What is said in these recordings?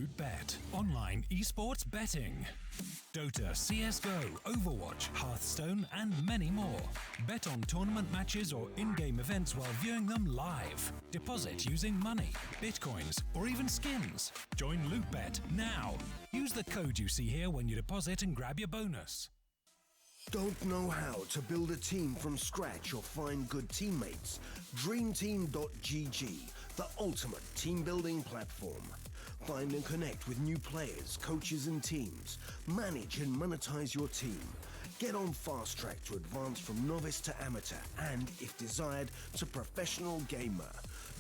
LootBet, online esports betting. Dota, CSGO, Overwatch, Hearthstone, and many more. Bet on tournament matches or in-game events while viewing them live. Deposit using money, bitcoins, or even skins. Join LootBet now. Use the code you see here when you deposit and grab your bonus. Don't know how to build a team from scratch or find good teammates? DreamTeam.gg, the ultimate team building platform. Find and connect with new players, coaches and teams. Manage and monetize your team. Get on fast track to advance from novice to amateur and, if desired, to professional gamer.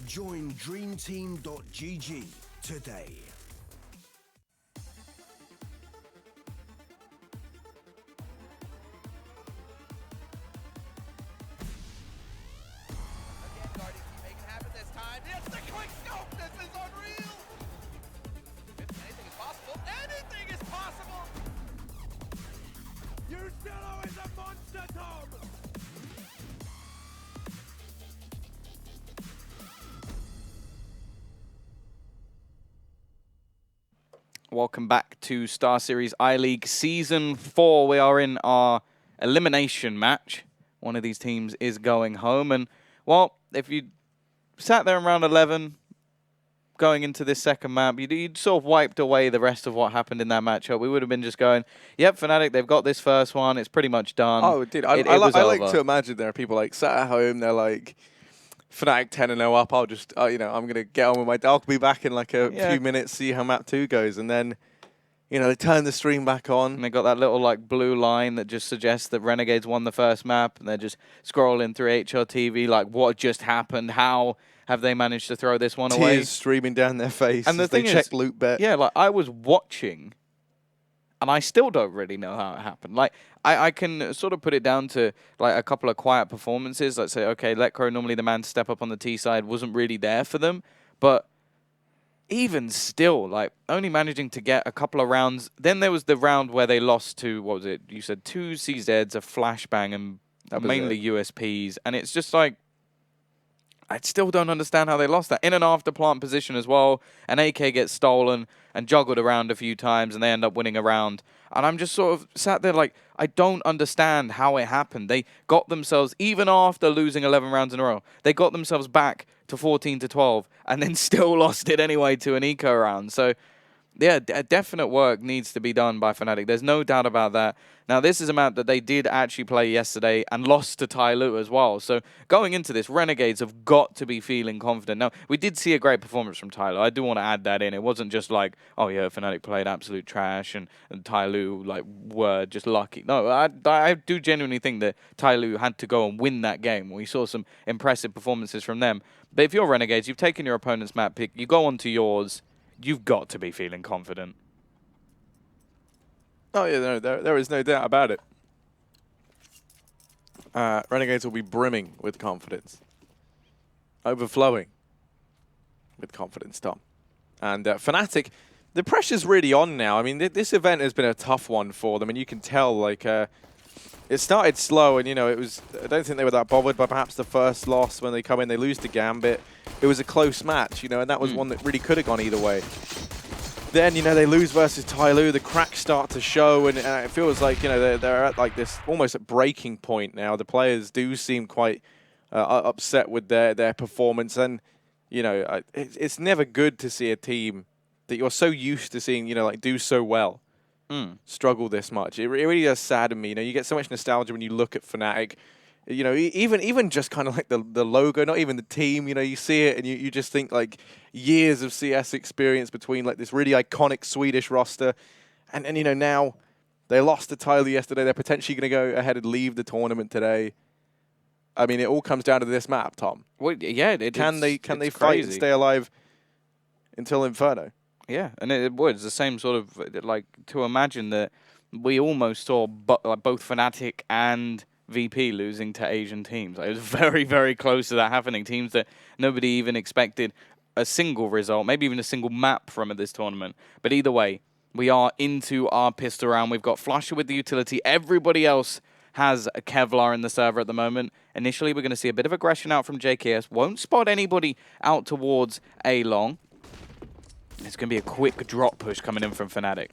Join DreamTeam.gg today. Welcome back to StarSeries I-League Season 4. We are in our elimination match. One of these teams is going home. And, well, if you sat there in round 11 going into this second map, you'd sort of wiped away the rest of what happened in that matchup. We would have been just going, yep, Fnatic, they've got this first one. It's pretty much done. Oh, dude, I like to imagine there are people like sat at home, they're like, Fnatic 10-0 up, I'll just, I'm going to get on with my, I'll be back in like a few minutes, see how map 2 goes. And then, they turn the stream back on. And they got that little like blue line that just suggests that Renegades won the first map. And they're just scrolling through HRTV like, what just happened? How have they managed to throw this one away? Tears streaming down their face and as they check LootBet. Yeah, like I was watching, and I still don't really know how it happened. Like, I can sort of put it down to like a couple of quiet performances. Let's say, okay, Letcro, normally the man to step up on the T side, wasn't really there for them. But even still, like, only managing to get a couple of rounds. Then there was the round where they lost to, what was it? You said 2 CZs, a flashbang, and mainly USPs. And it's just like, I still don't understand how they lost that. In an after plant position as well, an AK gets stolen and juggled around a few times, and they end up winning a round. And I'm just sort of sat there like, I don't understand how it happened. They got themselves, even after losing 11 rounds in a row, they got themselves back to 14-12, and then still lost it anyway to an eco round. So, yeah, definite work needs to be done by Fnatic. There's no doubt about that. Now, this is a map that they did actually play yesterday and lost to Tyloo as well. So, going into this, Renegades have got to be feeling confident. Now, we did see a great performance from Tyloo. I do want to add that in. It wasn't just like, oh, yeah, Fnatic played absolute trash and Tyloo, like, were just lucky. No, I do genuinely think that Tyloo had to go and win that game. We saw some impressive performances from them. But if you're Renegades, you've taken your opponent's map pick, you go on to yours, you've got to be feeling confident. Oh, yeah, no, there is no doubt about it. Renegades will be brimming with confidence. Overflowing with confidence, Tom. And Fnatic, the pressure's really on now. I mean, this event has been a tough one for them, and you can tell, like, it started slow, and, it was, I don't think they were that bothered by perhaps the first loss when they come in, they lose to Gambit. It was a close match, and that was one that really could have gone either way. Then, they lose versus Tyloo, the cracks start to show, and it feels like, they're at like this almost at breaking point now. The players do seem quite upset with their performance, and, it's never good to see a team that you're so used to seeing, like do so well. Struggle this much. It really does sadden me. You get so much nostalgia when you look at Fnatic. Even just kind of like the logo, not even the team. You see it and you just think like years of CS experience between like this really iconic Swedish roster, and now they lost to Tyloo yesterday. They're potentially going to go ahead and leave the tournament today. I mean, it all comes down to this map, Tom. Well, yeah, can they fight and stay alive until Inferno? Yeah, and it was the same sort of, like, to imagine that we almost saw both Fnatic and VP losing to Asian teams. It was very, very close to that happening. Teams that nobody even expected a single result, maybe even a single map from at this tournament. But either way, we are into our pistol round. We've got Flusher with the utility. Everybody else has a Kevlar in the server at the moment. Initially, we're going to see a bit of aggression out from JKS. Won't spot anybody out towards A long. It's going to be a quick drop push coming in from Fnatic.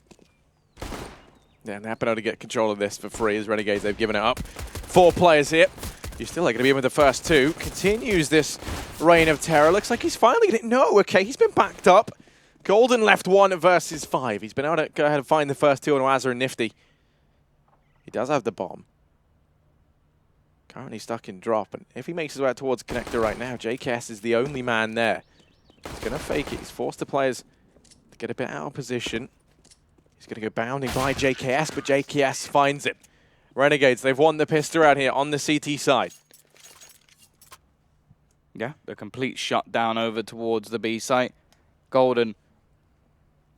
Yeah, and they're able to get control of this for free as Renegades. They've given it up. 4 players here. You're still going to be in with the first 2. Continues this reign of terror. Looks like he's finally going to... No, okay, he's been backed up. Golden left 1 versus 5. He's been able to go ahead and find the first 2 on Wazza and Nifty. He does have the bomb. Currently stuck in drop, and if he makes his way out towards connector right now, JKS is the only man there. He's going to fake it. He's forced the players to get a bit out of position. He's going to go bounding by JKS, but JKS finds it. Renegades, they've won the pistol out here on the CT side. Yeah, the complete shutdown over towards the B site. Golden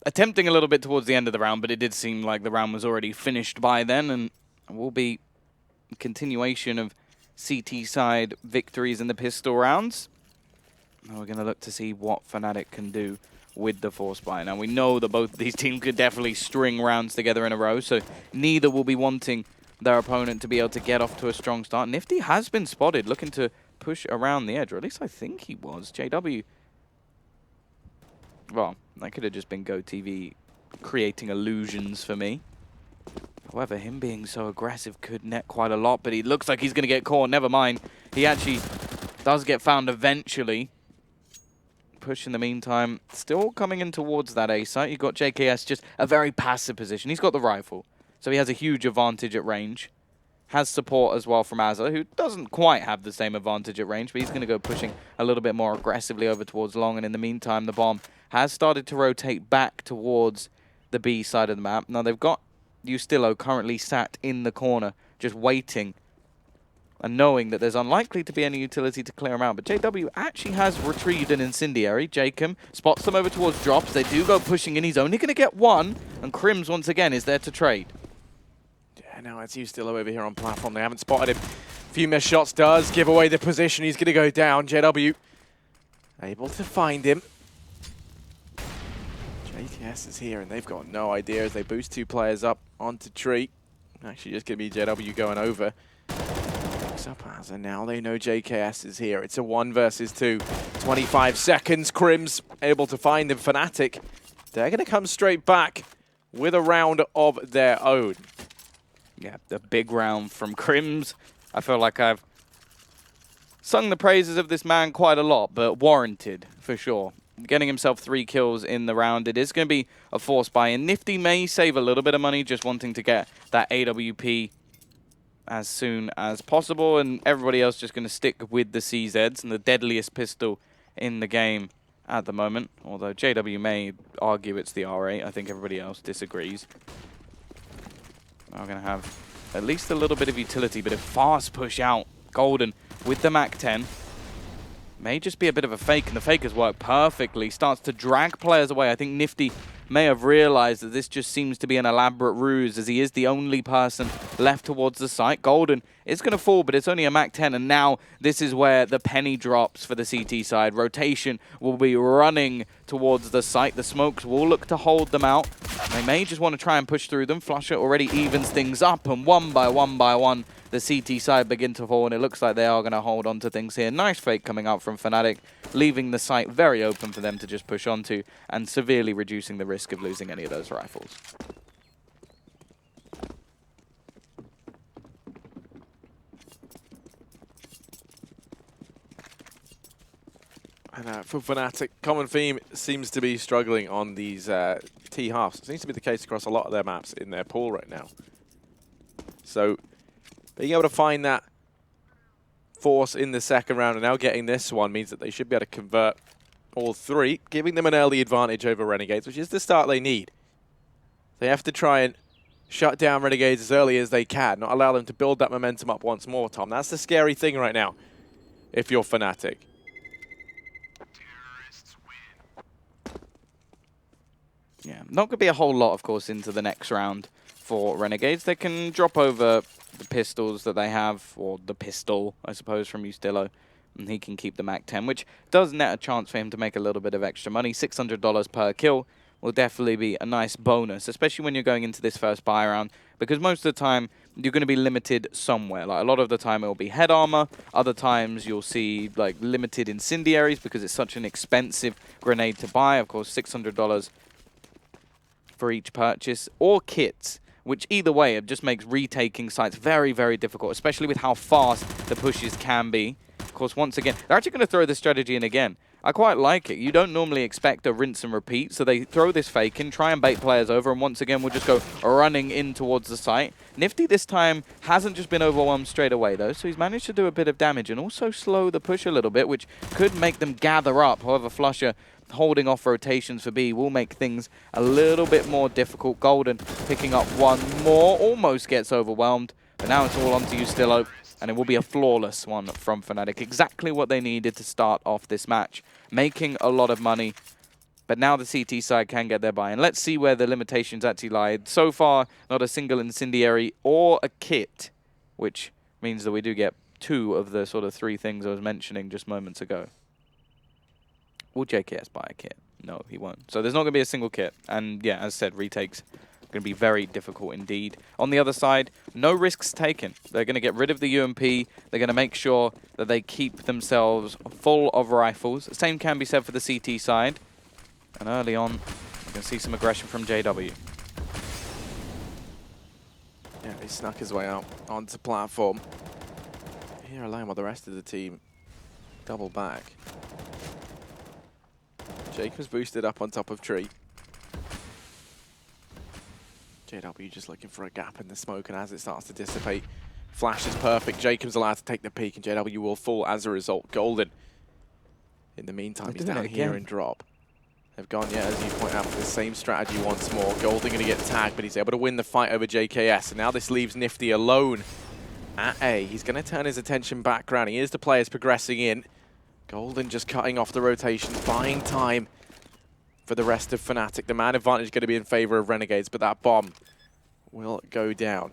attempting a little bit towards the end of the round, but it did seem like the round was already finished by then, and will be a continuation of CT side victories in the pistol rounds. Now we're going to look to see what Fnatic can do with the force buy. Now we know that both of these teams could definitely string rounds together in a row, so neither will be wanting their opponent to be able to get off to a strong start. Nifty has been spotted looking to push around the edge, or at least I think he was. JW, well, that could have just been GoTV creating illusions for me. However, him being so aggressive could net quite a lot, but he looks like he's going to get caught. Never mind. He actually does get found eventually. Push in the meantime, still coming in towards that A site. You've got JKS, just a very passive position. He's got the rifle, so he has a huge advantage at range. Has support as well from Azza, who doesn't quite have the same advantage at range, but he's going to go pushing a little bit more aggressively over towards long, and in the meantime, the bomb has started to rotate back towards the B side of the map. Now, they've got Ustillo currently sat in the corner, just waiting and knowing that there's unlikely to be any utility to clear him out. But JW actually has retrieved an incendiary. Jacob spots them over towards drops. They do go pushing in. He's only going to get 1, and Crims once again is there to trade. Yeah, now it's Ustillo over here on platform. They haven't spotted him. A few missed shots does give away the position. He's going to go down. JW able to find him. JTS is here, and they've got no idea as they boost 2 players up onto tree. Actually, just going to be JW going over. Up as, and now they know JKS is here. It's a 1 versus 2. 25 seconds. Crims able to find them. Fnatic, they're going to come straight back with a round of their own. Yeah, the big round from Crims. I feel like I've sung the praises of this man quite a lot, but warranted for sure. Getting himself 3 kills in the round. It is going to be a force buy, and Nifty may save a little bit of money just wanting to get that AWP as soon as possible, and everybody else just going to stick with the CZs and the deadliest pistol in the game at the moment. Although JW may argue it's the R8, I think everybody else disagrees. Now we're going to have at least a little bit of utility, but a fast push out. Golden with the MAC-10. May just be a bit of a fake, and the fake has worked perfectly. Starts to drag players away. I think Nifty may have realized that this just seems to be an elaborate ruse, as he is the only person left towards the site. Golden is going to fall, but it's only a MAC-10, and now this is where the penny drops for the CT side. Rotation will be running towards the site. The smokes will look to hold them out. They may just want to try and push through them. Flusher already evens things up, and one by one, the CT side begin to fall, and it looks like they are going to hold on to things here. Nice fake coming out from Fnatic, leaving the site very open for them to just push onto, and severely reducing the risk of losing any of those rifles. And for Fnatic, common theme seems to be struggling on these T-halves. It seems to be the case across a lot of their maps in their pool right now. So being able to find that force in the second round and now getting this one means that they should be able to convert all 3, giving them an early advantage over Renegades, which is the start they need. They have to try and shut down Renegades as early as they can, not allow them to build that momentum up once more, Tom. That's the scary thing right now if you're Fnatic. Yeah, not going to be a whole lot, of course, into the next round for Renegades. They can drop over the pistols that they have, or the pistol, I suppose, from Ustillo, and he can keep the MAC-10, which does net a chance for him to make a little bit of extra money. $600 per kill will definitely be a nice bonus, especially when you're going into this first buy round, because most of the time you're going to be limited somewhere. Like a lot of the time it will be head armor. Other times you'll see like limited incendiaries because it's such an expensive grenade to buy. Of course, $600 for each purchase, or kits, which either way it just makes retaking sites very, very difficult, especially with how fast the pushes can be. Of course, once again, they're actually going to throw this strategy in again. I quite like it. You don't normally expect a rinse and repeat, so they throw this fake in, try and bait players over, and once again we'll just go running in towards the site. Nifty this time hasn't just been overwhelmed straight away though, so he's managed to do a bit of damage and also slow the push a little bit, which could make them gather up. However, Flusher holding off rotations for B will make things a little bit more difficult. Golden picking up one more, almost gets overwhelmed, but now it's all onto you, Stillo. And it will be a flawless one from Fnatic. Exactly what they needed to start off this match. Making a lot of money. But now the CT side can get their buy. And let's see where the limitations actually lie. So far, not a single incendiary or a kit. Which means that we do get 2 of the sort of 3 things I was mentioning just moments ago. Will JKS buy a kit? No, he won't. So there's not going to be a single kit. And yeah, as I said, retakes going to be very difficult indeed. On the other side, no risks taken. They're going to get rid of the UMP. They're going to make sure that they keep themselves full of rifles. The same can be said for the CT side. And early on, you can see some aggression from JW. Yeah, he snuck his way out onto the platform. Here alone while the rest of the team double back. Jacob's boosted up on top of tree. JW just looking for a gap in the smoke, and as it starts to dissipate, flash is perfect. Jacob's allowed to take the peak, and JW will fall as a result. Golden, in the meantime, he's down here in drop. They've gone, yeah, as you point out, for the same strategy once more. Golden going to get tagged, but he's able to win the fight over JKS, and now this leaves Nifty alone at A. He's going to turn his attention back around. He is the players progressing in. Golden just cutting off the rotations, buying time for the rest of Fnatic. The man advantage is going to be in favor of Renegades, but that bomb will go down.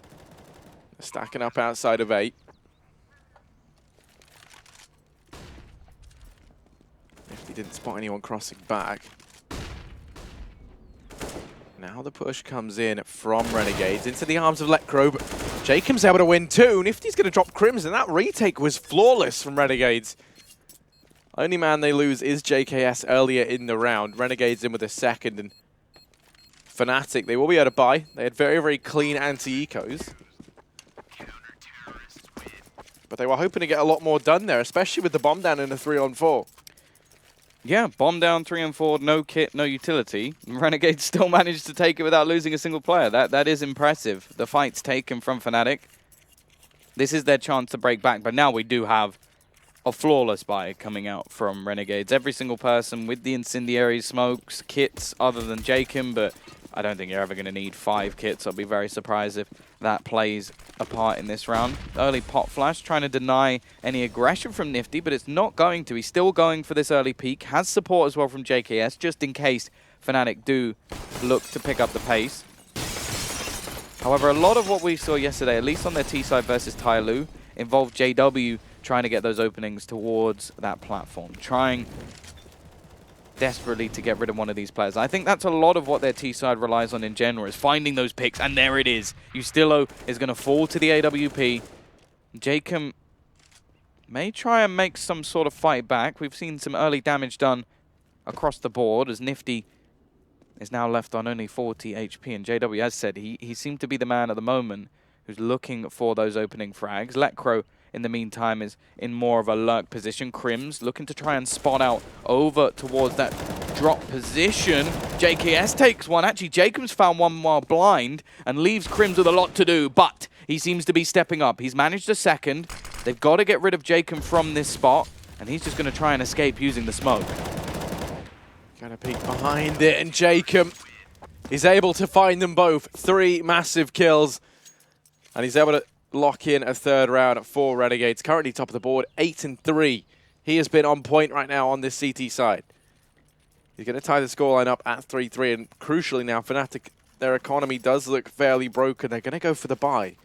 They're stacking up outside of 8. If he didn't spot anyone crossing back. Now the push comes in from Renegades into the arms of Letcro, but Jacob's able to win too. Nifty's going to drop Crimson. That retake was flawless from Renegades. Only man they lose is JKS earlier in the round. Renegades in with a second, and Fnatic, they will be able to buy. They had very, very clean anti-ecos. But they were hoping to get a lot more done there, especially with the bomb down in a 3-on-4. Yeah, bomb down 3 and 4, no kit, no utility. Renegades still managed to take it without losing a single player. That is impressive. The fight's taken from Fnatic. This is their chance to break back, but now we do have a flawless buy coming out from Renegades. Every single person with the incendiary smokes, kits, other than Jacob, but I don't think you're ever going to need 5 kits. I'll be very surprised if that plays a part in this round. Early pot flash, trying to deny any aggression from Nifty, but it's not going to. He's still going for this early peak. Has support as well from JKS, just in case Fnatic do look to pick up the pace. However, a lot of what we saw yesterday, at least on their T-side versus Tyloo, involved JW trying to get those openings towards that platform, trying desperately to get rid of one of these players. I think that's a lot of what their T-side relies on in general, is finding those picks, and there it is. Ustillo is going to fall to the AWP. Jacob may try and make some sort of fight back. We've seen some early damage done across the board as Nifty is now left on only 40 HP, and JW, as said, he seemed to be the man at the moment who's looking for those opening frags. Letcro, in the meantime, is in more of a lurk position. Crims looking to try and spot out over towards that drop position. JKS takes one. Actually, Jacob's found one while blind and leaves Crims with a lot to do, but he seems to be stepping up. He's managed a second. They've got to get rid of Jacob from this spot, and he's just going to try and escape using the smoke. Gonna peek behind it, and Jacob is able to find them both. 3 massive kills, and he's able to lock in a 3rd round for Renegades. Currently top of the board, 8 and 3. He has been on point right now on this CT side. He's going to tie the scoreline up at 3-3, and crucially now, Fnatic, their economy does look fairly broken. They're going to go for the buy.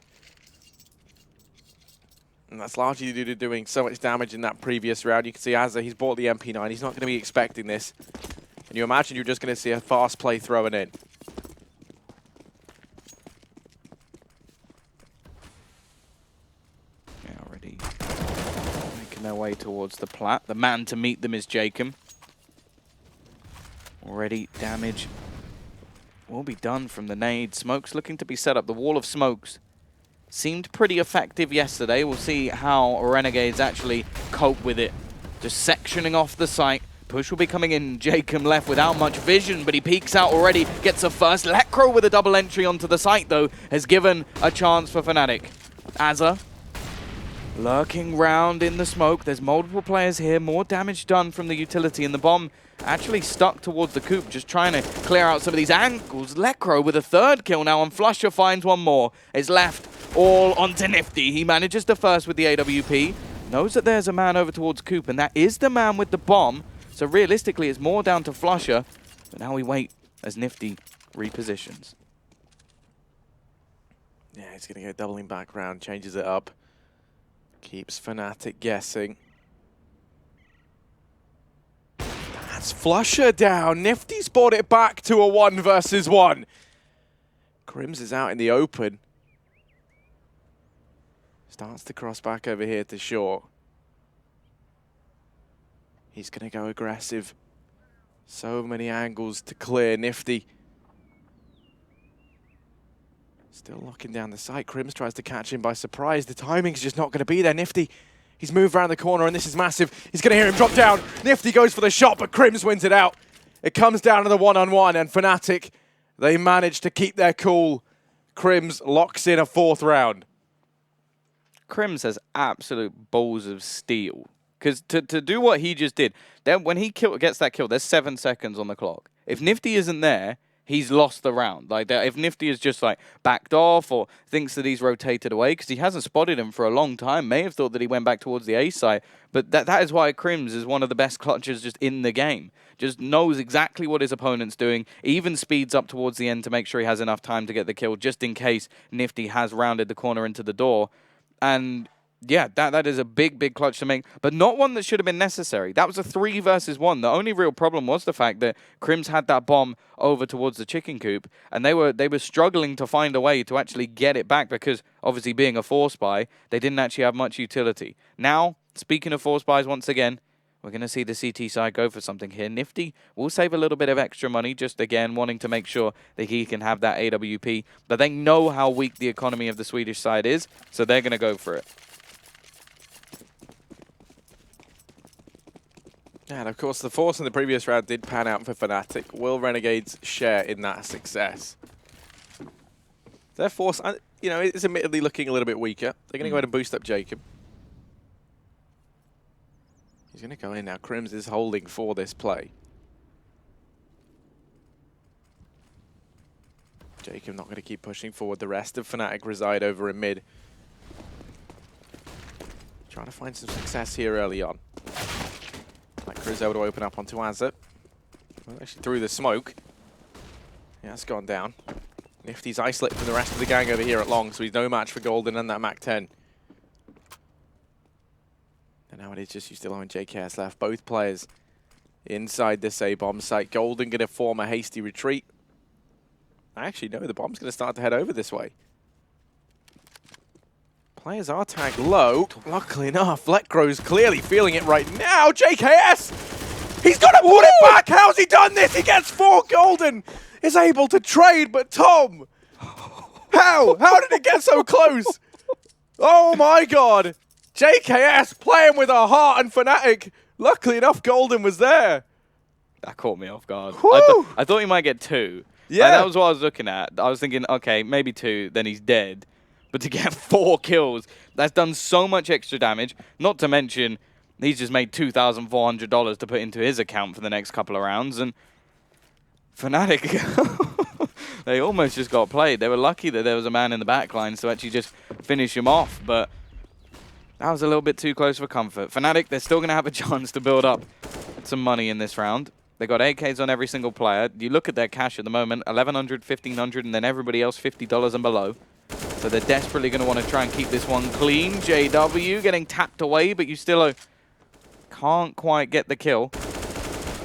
And that's largely due to doing so much damage in that previous round. You can see Azza, he's bought the MP9. He's not going to be expecting this. And you imagine you're just going to see a fast play thrown in. Already making their way towards the plat. The man to meet them is Jacob. Already damage will be done from the nade. Smokes looking to be set up. The wall of smokes seemed pretty effective yesterday. We'll see how Renegades actually cope with it. Just sectioning off the site. Push will be coming in. Jacob left without much vision, but he peeks out already. Gets a first. Lecro with a double entry onto the site, though, has given a chance for Fnatic. Azza lurking round in the smoke. There's multiple players here. More damage done from the utility, and the bomb actually stuck towards the coop, just trying to clear out some of these angles. Lecro with a third kill now, and Flusher finds one more. It's left all onto Nifty. He manages the first with the AWP. Knows that there's a man over towards coop, and that is the man with the bomb. So realistically, it's more down to Flusher. But now we wait as Nifty repositions. Yeah, he's going to go doubling back round, changes it up. Keeps Fnatic guessing. That's Flusher down. Nifty's brought it back to a 1 versus 1. Crims is out in the open. Starts to cross back over here to short. He's going to go aggressive. So many angles to clear. Nifty still locking down the site. Crims tries to catch him by surprise. The timing's just not going to be there. Nifty, he's moved around the corner, and this is massive. He's going to hear him drop down. Nifty goes for the shot, but Crims wins it out. It comes down to the one-on-one, and Fnatic, they manage to keep their cool. Crims locks in a 4th round. Crims has absolute balls of steel. Because to do what he just did, then when he gets that kill, there's 7 seconds on the clock. If Nifty isn't there, he's lost the round. Like if Nifty is just like backed off or thinks that he's rotated away, because he hasn't spotted him for a long time, may have thought that he went back towards the A side. But that is why Crims is one of the best clutchers just in the game. Just knows exactly what his opponent's doing, even speeds up towards the end to make sure he has enough time to get the kill, just in case Nifty has rounded the corner into the door. And yeah, that is a big clutch to make, but not one that should have been necessary. That was a 3 versus 1. The only real problem was the fact that Crims had that bomb over towards the chicken coop, and they were struggling to find a way to actually get it back because, obviously, being a force buy, they didn't actually have much utility. Now, speaking of force buys once again, we're going to see the CT side go for something here. Nifty will save a little bit of extra money, just again wanting to make sure that he can have that AWP, but they know how weak the economy of the Swedish side is, so they're going to go for it. And of course, the force in the previous round did pan out for Fnatic. Will Renegades share in that success? Their force, you know, is admittedly looking a little bit weaker. They're going to go ahead and boost up Jacob. He's going to go in now. Crims is holding for this play. Jacob not going to keep pushing forward. The rest of Fnatic reside over in mid. Trying to find some success here early on. Crims able to open up onto Azza. Well, actually through the smoke. Yeah, it's gone down. Nifty's isolated from the rest of the gang over here at long, so he's no match for Golden and that Mac 10. And now it is just you still on JKS left. Both players inside this A-bomb site. Golden going to form a hasty retreat. Actually, no, the bomb's going to start to head over this way. Players are tagged low. Luckily enough, Lecro's clearly feeling it right now. JKS! He's got to put it back! How's he done this? He gets 4 Golden! Is able to trade, but Tom! How? How did it get so close? Oh my god! JKS playing with a heart and Fnatic. Luckily enough, Golden was there. That caught me off guard. Woo! I thought he might get 2. Yeah. Like, that was what I was looking at. I was thinking, okay, maybe 2, then he's dead. But to get 4 kills, that's done so much extra damage. Not to mention, he's just made $2,400 to put into his account for the next couple of rounds. And Fnatic, they almost just got played. They were lucky that there was a man in the back lines to actually just finish him off. But that was a little bit too close for comfort. Fnatic, they're still going to have a chance to build up some money in this round. They got AKs on every single player. You look at their cash at the moment, $1,100, $1,500, and then everybody else $50 and below. So they're desperately going to want to try and keep this one clean. JW getting tapped away, but you still can't quite get the kill.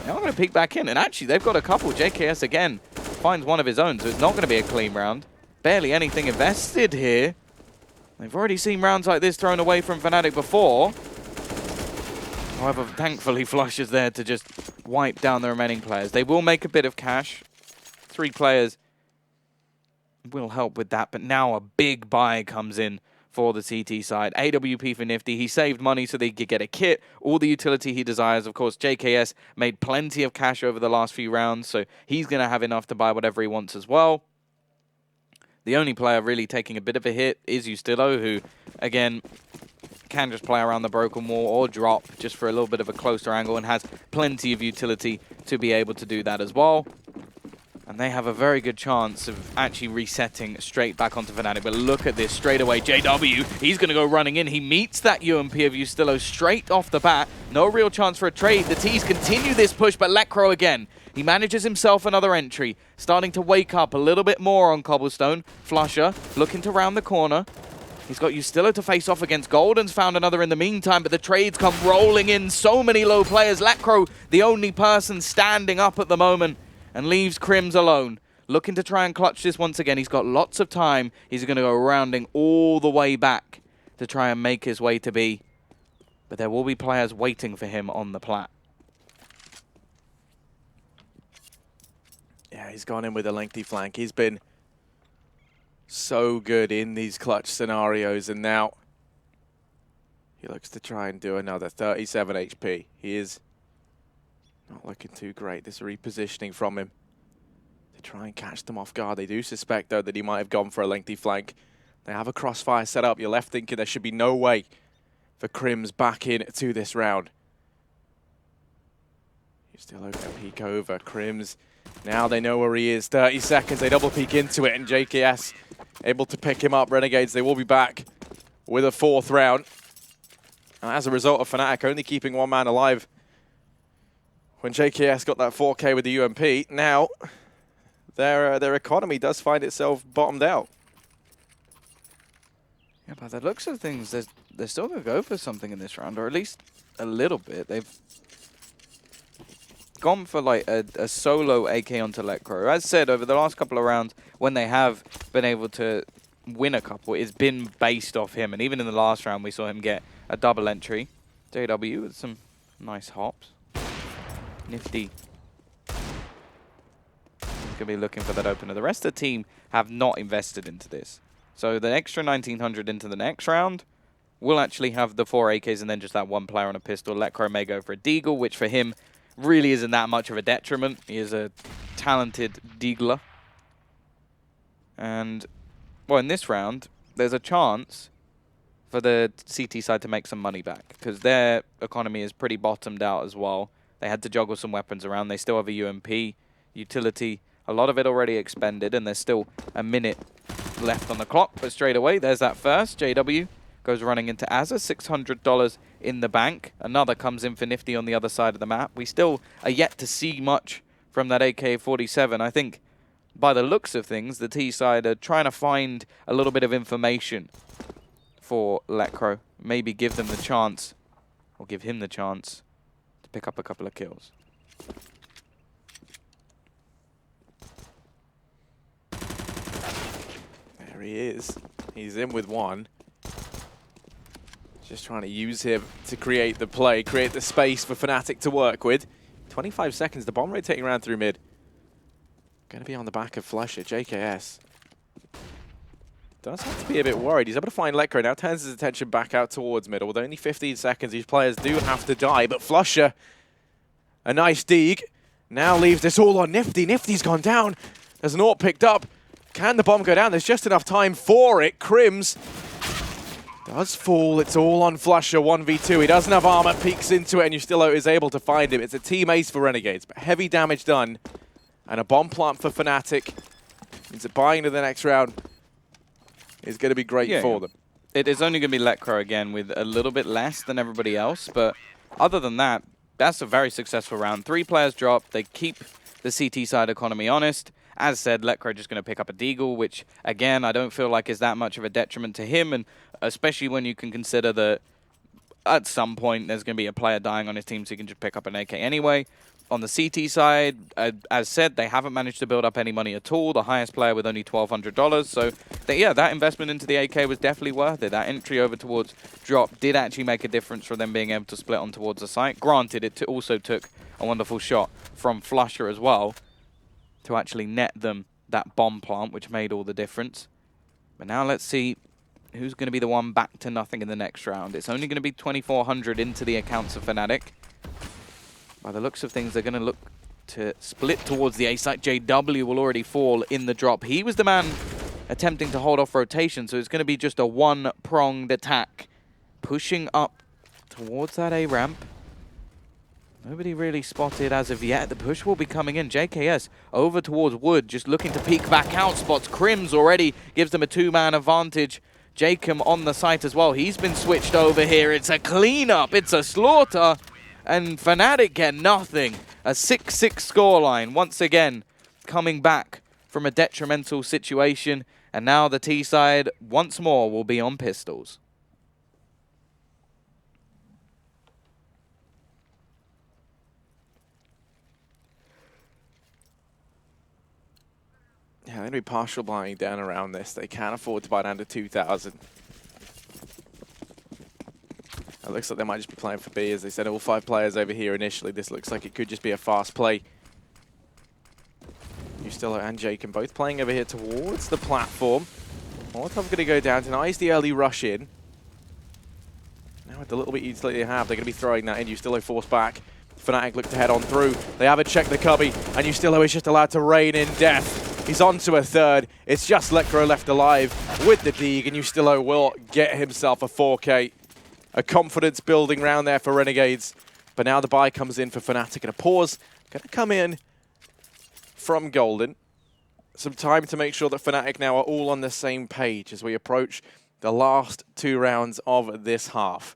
Now I'm going to peek back in, and actually they've got a couple. JKS again finds one of his own, so it's not going to be a clean round. Barely anything invested here. They've already seen rounds like this thrown away from Fnatic before. However, thankfully, Flush is there to just wipe down the remaining players. They will make a bit of cash. 3 players will help with that, but now a big buy comes in for the CT side. AWP for Nifty. He saved money so they could get a kit, all the utility he desires. Of course, JKS made plenty of cash over the last few rounds, so he's going to have enough to buy whatever he wants as well. The only player really taking a bit of a hit is Ustillo, who, again, can just play around the broken wall or drop just for a little bit of a closer angle and has plenty of utility to be able to do that as well. And they have a very good chance of actually resetting straight back onto Fnatic. But look at this straight away. JW, he's going to go running in. He meets that UMP of Ustillo straight off the bat. No real chance for a trade. The T's continue this push, but Lekro again. He manages himself another entry. Starting to wake up a little bit more on cobblestone. Flusher looking to round the corner. He's got Ustillo to face off against. Golden's found another in the meantime, but the trades come rolling in. So many low players. Lekro, the only person standing up at the moment, and leaves Crims alone. Looking to try and clutch this once again. He's got lots of time. He's going to go rounding all the way back to try and make his way to B. But there will be players waiting for him on the plat. Yeah, he's gone in with a lengthy flank. He's been so good in these clutch scenarios, and now he looks to try and do another 37 HP. He is not looking too great. This repositioning from him to try and catch them off guard. They do suspect, though, that he might have gone for a lengthy flank. They have a crossfire set up. You're left thinking there should be no way for Crims back in to this round. He's still going to peek over. Crims, now they know where he is. 30 seconds. They double peek into it, and JKS able to pick him up. Renegades, they will be back with a 4th round. And as a result of Fnatic only keeping 1 man alive, when JKS got that 4K with the UMP, now their economy does find itself bottomed out. Yeah, by the looks of things, they're still going to go for something in this round, or at least a little bit. They've gone for like a solo AK onto Lekro. As said, over the last couple of rounds, when they have been able to win a couple, it's been based off him. And even in the last round, we saw him get a double entry. JW with some nice hops. Nifty. He's going to be looking for that opener. The rest of the team have not invested into this. So the extra 1900 into the next round will actually have the 4 AKs and then just that 1 player on a pistol. Lekro may go for a deagle, which for him really isn't that much of a detriment. He is a talented deagler. And, well, in this round, there's a chance for the CT side to make some money back, because their economy is pretty bottomed out as well. They had to juggle some weapons around. They still have a UMP, utility, a lot of it already expended, and there's still a minute left on the clock. But straight away, there's that first. JW goes running into Azza, $600 in the bank. Another comes in for Nifty on the other side of the map. We still are yet to see much from that AK-47. I think by the looks of things, the T side are trying to find a little bit of information for Lekro. Maybe give them the chance, or give him the chance, to pick up a couple of kills. There he is. He's in with 1. Just trying to use him to create the play, create the space for Fnatic to work with. 25 seconds, the bomb rotating around through mid. Going to be on the back of Flusher. JKS does have to be a bit worried. He's able to find Lekro, now turns his attention back out towards middle. With only 15 seconds, these players do have to die, but Flusher, a nice deeg, now leaves this all on Nifty. Nifty's gone down. There's an AWP picked up. Can the bomb go down? There's just enough time for it. Crims does fall. It's all on Flusher, 1v2. He doesn't have armor, peeks into it, and Ustillo is able to find him. It's a team ace for Renegades, but heavy damage done. And a bomb plant for Fnatic means that buying to the next round is going to be great for them. It is only going to be Lekro again with a little bit less than everybody else, but other than that, that's a very successful round. 3 players drop. They keep the CT side economy honest. As said, Lekro just going to pick up a deagle, which, again, I don't feel like is that much of a detriment to him, and especially when you can consider that at some point there's going to be a player dying on his team, so he can just pick up an AK anyway. On the CT side, as said, they haven't managed to build up any money at all. The highest player with only $1,200. So, yeah, that investment into the AK was definitely worth it. That entry over towards drop did actually make a difference for them being able to split on towards the site. Granted, it also took a wonderful shot from Flusher as well to actually net them that bomb plant, which made all the difference. But now let's see who's going to be the one back to nothing in the next round. It's only going to be 2,400 into the accounts of Fnatic. By the looks of things, they're going to look to split towards the A site. JW will already fall in the drop. He was the man attempting to hold off rotation, so it's going to be just a one-pronged attack. Pushing up towards that A ramp. Nobody really spotted as of yet. The push will be coming in. JKS over towards Wood, just looking to peek back out. Spots Crims already, gives them a two-man advantage. Jacob on the site as well. He's been switched over here. It's a cleanup. It's a slaughter. And Fnatic get nothing. A 6-6 scoreline once again coming back from a detrimental situation. And now the T side once more will be on pistols. Yeah, they're going to be partial buying down around this. They can't afford to buy down to 2,000. It looks like they might just be playing for B, as they said, all 5 players over here initially. This looks like it could just be a fast play. Ustilo and Jacob both playing over here towards the platform. Molotov going to go down, denies the early rush in. Now with the little bit of utility they have, they're going to be throwing that in. Ustilo forced back. Fnatic look to head on through. They haven't checked the cubby, and Ustilo is just allowed to rain in death. He's on to a third. It's just Lekro left alive with the Deeg, and Ustilo will get himself a 4K. A confidence building round there for Renegades. But now the buy comes in for Fnatic, and a pause going to come in from Golden. Some time to make sure that Fnatic now are all on the same page as we approach the last 2 rounds of this half.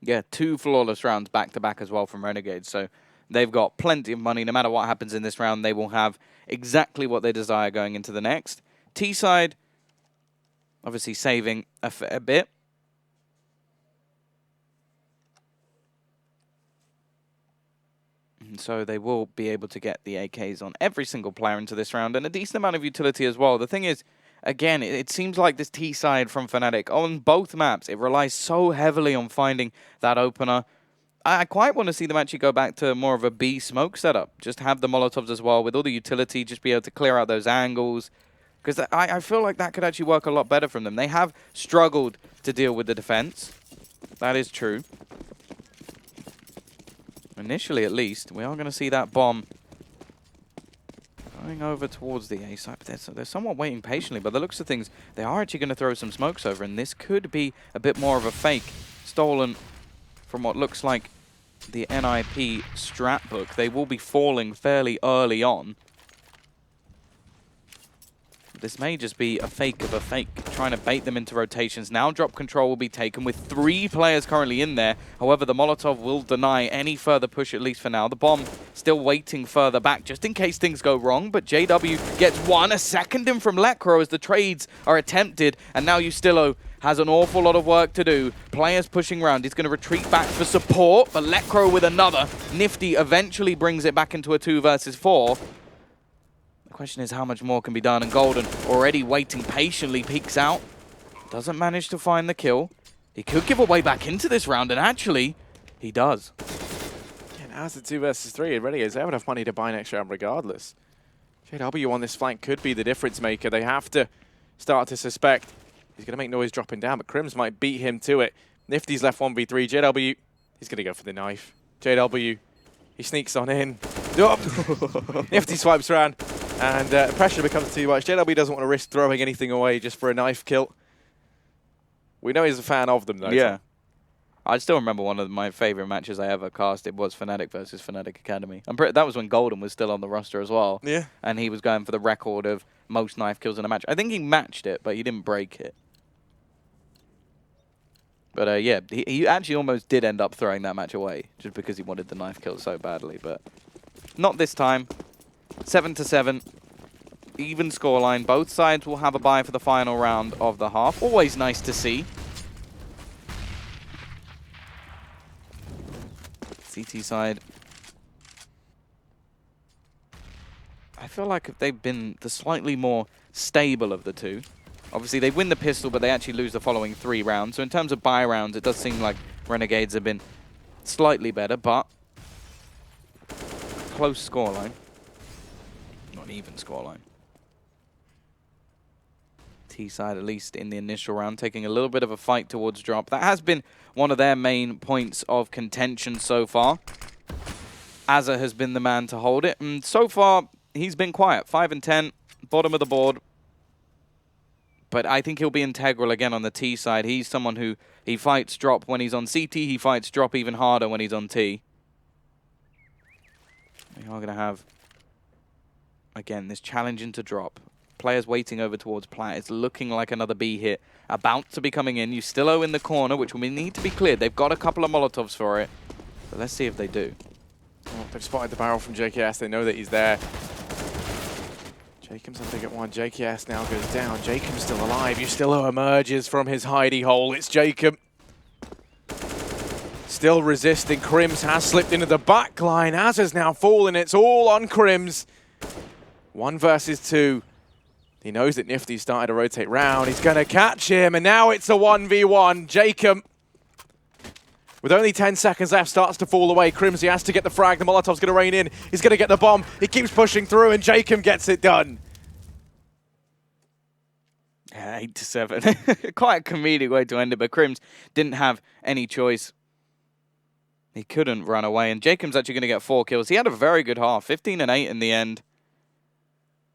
Yeah, 2 flawless rounds back-to-back as well from Renegades. So they've got plenty of money. No matter what happens in this round, they will have exactly what they desire going into the next. T-side, obviously saving a fair bit. And so they will be able to get the AKs on every single player into this round, and a decent amount of utility as well. The thing is, again, it seems like this T side from Fnatic, on both maps, it relies so heavily on finding that opener. I quite want to see them actually go back to more of a B smoke setup. Just have the Molotovs as well, with all the utility, just be able to clear out those angles. Because I feel like that could actually work a lot better from them. They have struggled to deal with the defense. That is true. Initially, at least, we are going to see that bomb going over towards the A side. But they're somewhat waiting patiently. But the looks of things, they are actually going to throw some smokes over. And this could be a bit more of a fake stolen from what looks like the NIP strat book. They will be falling fairly early on. This may just be a fake of a fake, trying to bait them into rotations. Now drop control will be taken with 3 players currently in there. However, the Molotov will deny any further push, at least for now. The bomb still waiting further back, just in case things go wrong. But JW gets one, a second in from Lekro as the trades are attempted. And now Ustilo has an awful lot of work to do. Players pushing around. He's going to retreat back for support, but Lekro with another. Nifty eventually brings it back into a 2 versus 4. Question is how much more can be done, and Golden already waiting patiently peeks out. Doesn't manage to find the kill. He could give away back into this round, and actually, he does. Yeah, now it's a 2 versus 3, and Renegades, they have enough money to buy next round regardless. JW on this flank could be the difference maker. They have to start to suspect he's going to make noise dropping down, but Crims might beat him to it. Nifty's left 1v3. JW, he's going to go for the knife. JW, he sneaks on in. Oh. Nifty swipes around. And pressure becomes too much. JW doesn't want to risk throwing anything away just for a knife kill. We know he's a fan of them, though. Yeah. I still remember one of my favorite matches I ever cast. It was Fnatic versus Fnatic Academy. That was when Golden was still on the roster as well. Yeah. And he was going for the record of most knife kills in a match. I think he matched it, but he didn't break it. But yeah, he actually almost did end up throwing that match away just because he wanted the knife kill so badly. But not this time. 7-7, even scoreline. Both sides will have a bye for the final round of the half. Always nice to see. CT side feel like they've been the slightly more stable of the two. Obviously, they win the pistol, but they actually lose the following 3 rounds. So in terms of buy rounds, it does seem like Renegades have been slightly better, but close scoreline. Not even scoreline. T-side, at least in the initial round, taking a little bit of a fight towards drop. That has been one of their main points of contention so far. Azza has been the man to hold it, and so far, he's been quiet. 5 and 10, bottom of the board. But I think he'll be integral again on the T side. He's someone who, he fights drop when he's on CT, he fights drop even harder when he's on T. We are going to have, again, this challenge into drop. Players waiting over towards plat. It's looking like another B hit about to be coming in. Ustillo in the corner, which will need to be cleared. They've got a couple of Molotovs for it. But let's see if they do. Oh, they've spotted the barrel from JKS. They know that he's there. Jacob's a big at one. JKS now goes down. Jacob's still alive. Ustillo emerges from his hidey hole. It's Jacob. Still resisting. Crims has slipped into the back line. Azza's now fallen. It's all on Crims. 1 versus 2. He knows that Nifty started to rotate round. He's going to catch him, and now it's a 1v1. Jacob, with only 10 seconds left, starts to fall away. Crimsy has to get the frag. The Molotov's going to rain in. He's going to get the bomb. He keeps pushing through, and Jacob gets it done. Yeah, 8-7. Quite a comedic way to end it, but Crims didn't have any choice. He couldn't run away, and Jacob's actually going to get 4 kills. He had a very good half, 15 and 8 in the end.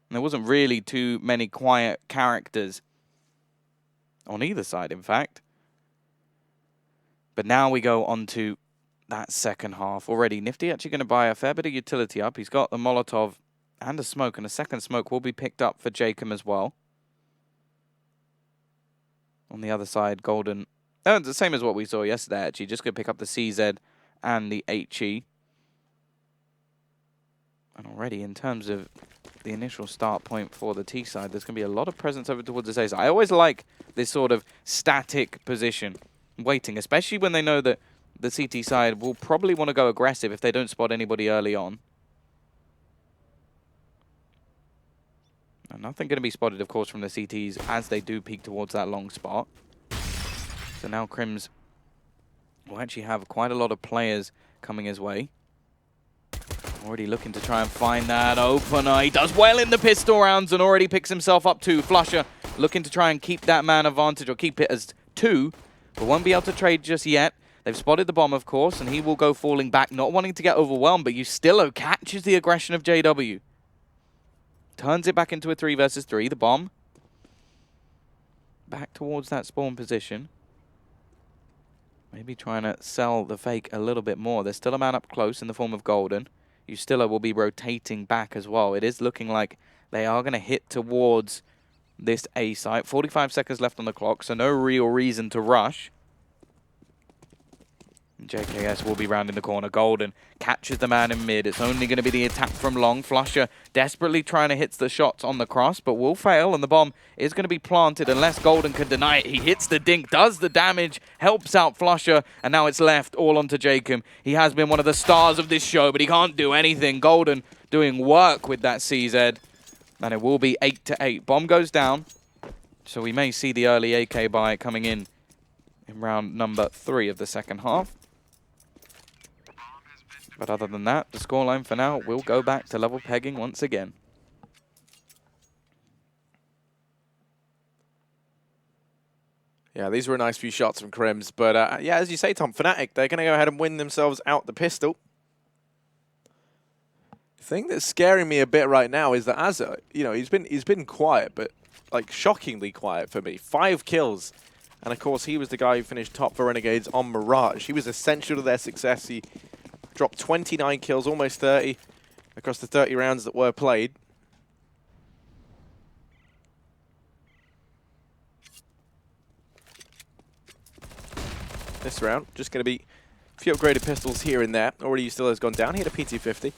And there wasn't really too many quiet characters on either side, in fact. But now we go on to that second half already. Nifty actually going to buy a fair bit of utility up. He's got the Molotov and a smoke, and a second smoke will be picked up for Jacob as well. On the other side, Golden... Oh, it's the same as what we saw yesterday, actually. Just going to pick up the CZ and the HE. And already, in terms of the initial start point for the T side, there's going to be a lot of presence over towards the A side. I always like this sort of static position, waiting, especially when they know that the CT side will probably want to go aggressive if they don't spot anybody early on. And nothing going to be spotted, of course, from the CTs as they do peek towards that long spot. So now Crims will actually have quite a lot of players coming his way. Already looking to try and find that opener. He does well in the pistol rounds and already picks himself up 2. Flusher looking to try and keep that man advantage, or keep it as 2, but won't be able to trade just yet. They've spotted the bomb, of course, and he will go falling back, not wanting to get overwhelmed, but Ustillo catches the aggression of JW. Turns it back into a 3 versus 3. The bomb back towards that spawn position. Maybe trying to sell the fake a little bit more. There's still a man up close in the form of Golden. Ustillo will be rotating back as well. It is looking like they are going to hit towards this A site. 45 seconds left on the clock, so no real reason to rush. JKS will be rounding the corner. Golden catches the man in mid. It's only going to be the attack from long. Flusher desperately trying to hit the shots on the cross, but will fail, and the bomb is going to be planted unless Golden can deny it. He hits the dink, does the damage, helps out Flusher, and now it's left all onto Jacob. He has been one of the stars of this show, but he can't do anything. Golden doing work with that CZ, and it will be 8-8. Bomb goes down, so we may see the early AK buy coming in round number 3 of the second half. But other than that, the scoreline for now will go back to level pegging once again. Yeah, these were a nice few shots from Crims. But yeah, as you say, Tom, Fnatic, they're going to go ahead and win themselves out the pistol. The thing that's scaring me a bit right now is that Azza, you know, he's been quiet, but like shockingly quiet for me. 5 kills. And of course, he was the guy who finished top for Renegades on Mirage. He was essential to their success. He dropped 29 kills, almost 30, across the 30 rounds that were played. This round, just going to be a few upgraded pistols here and there. Already still has gone down. He had a PT-50.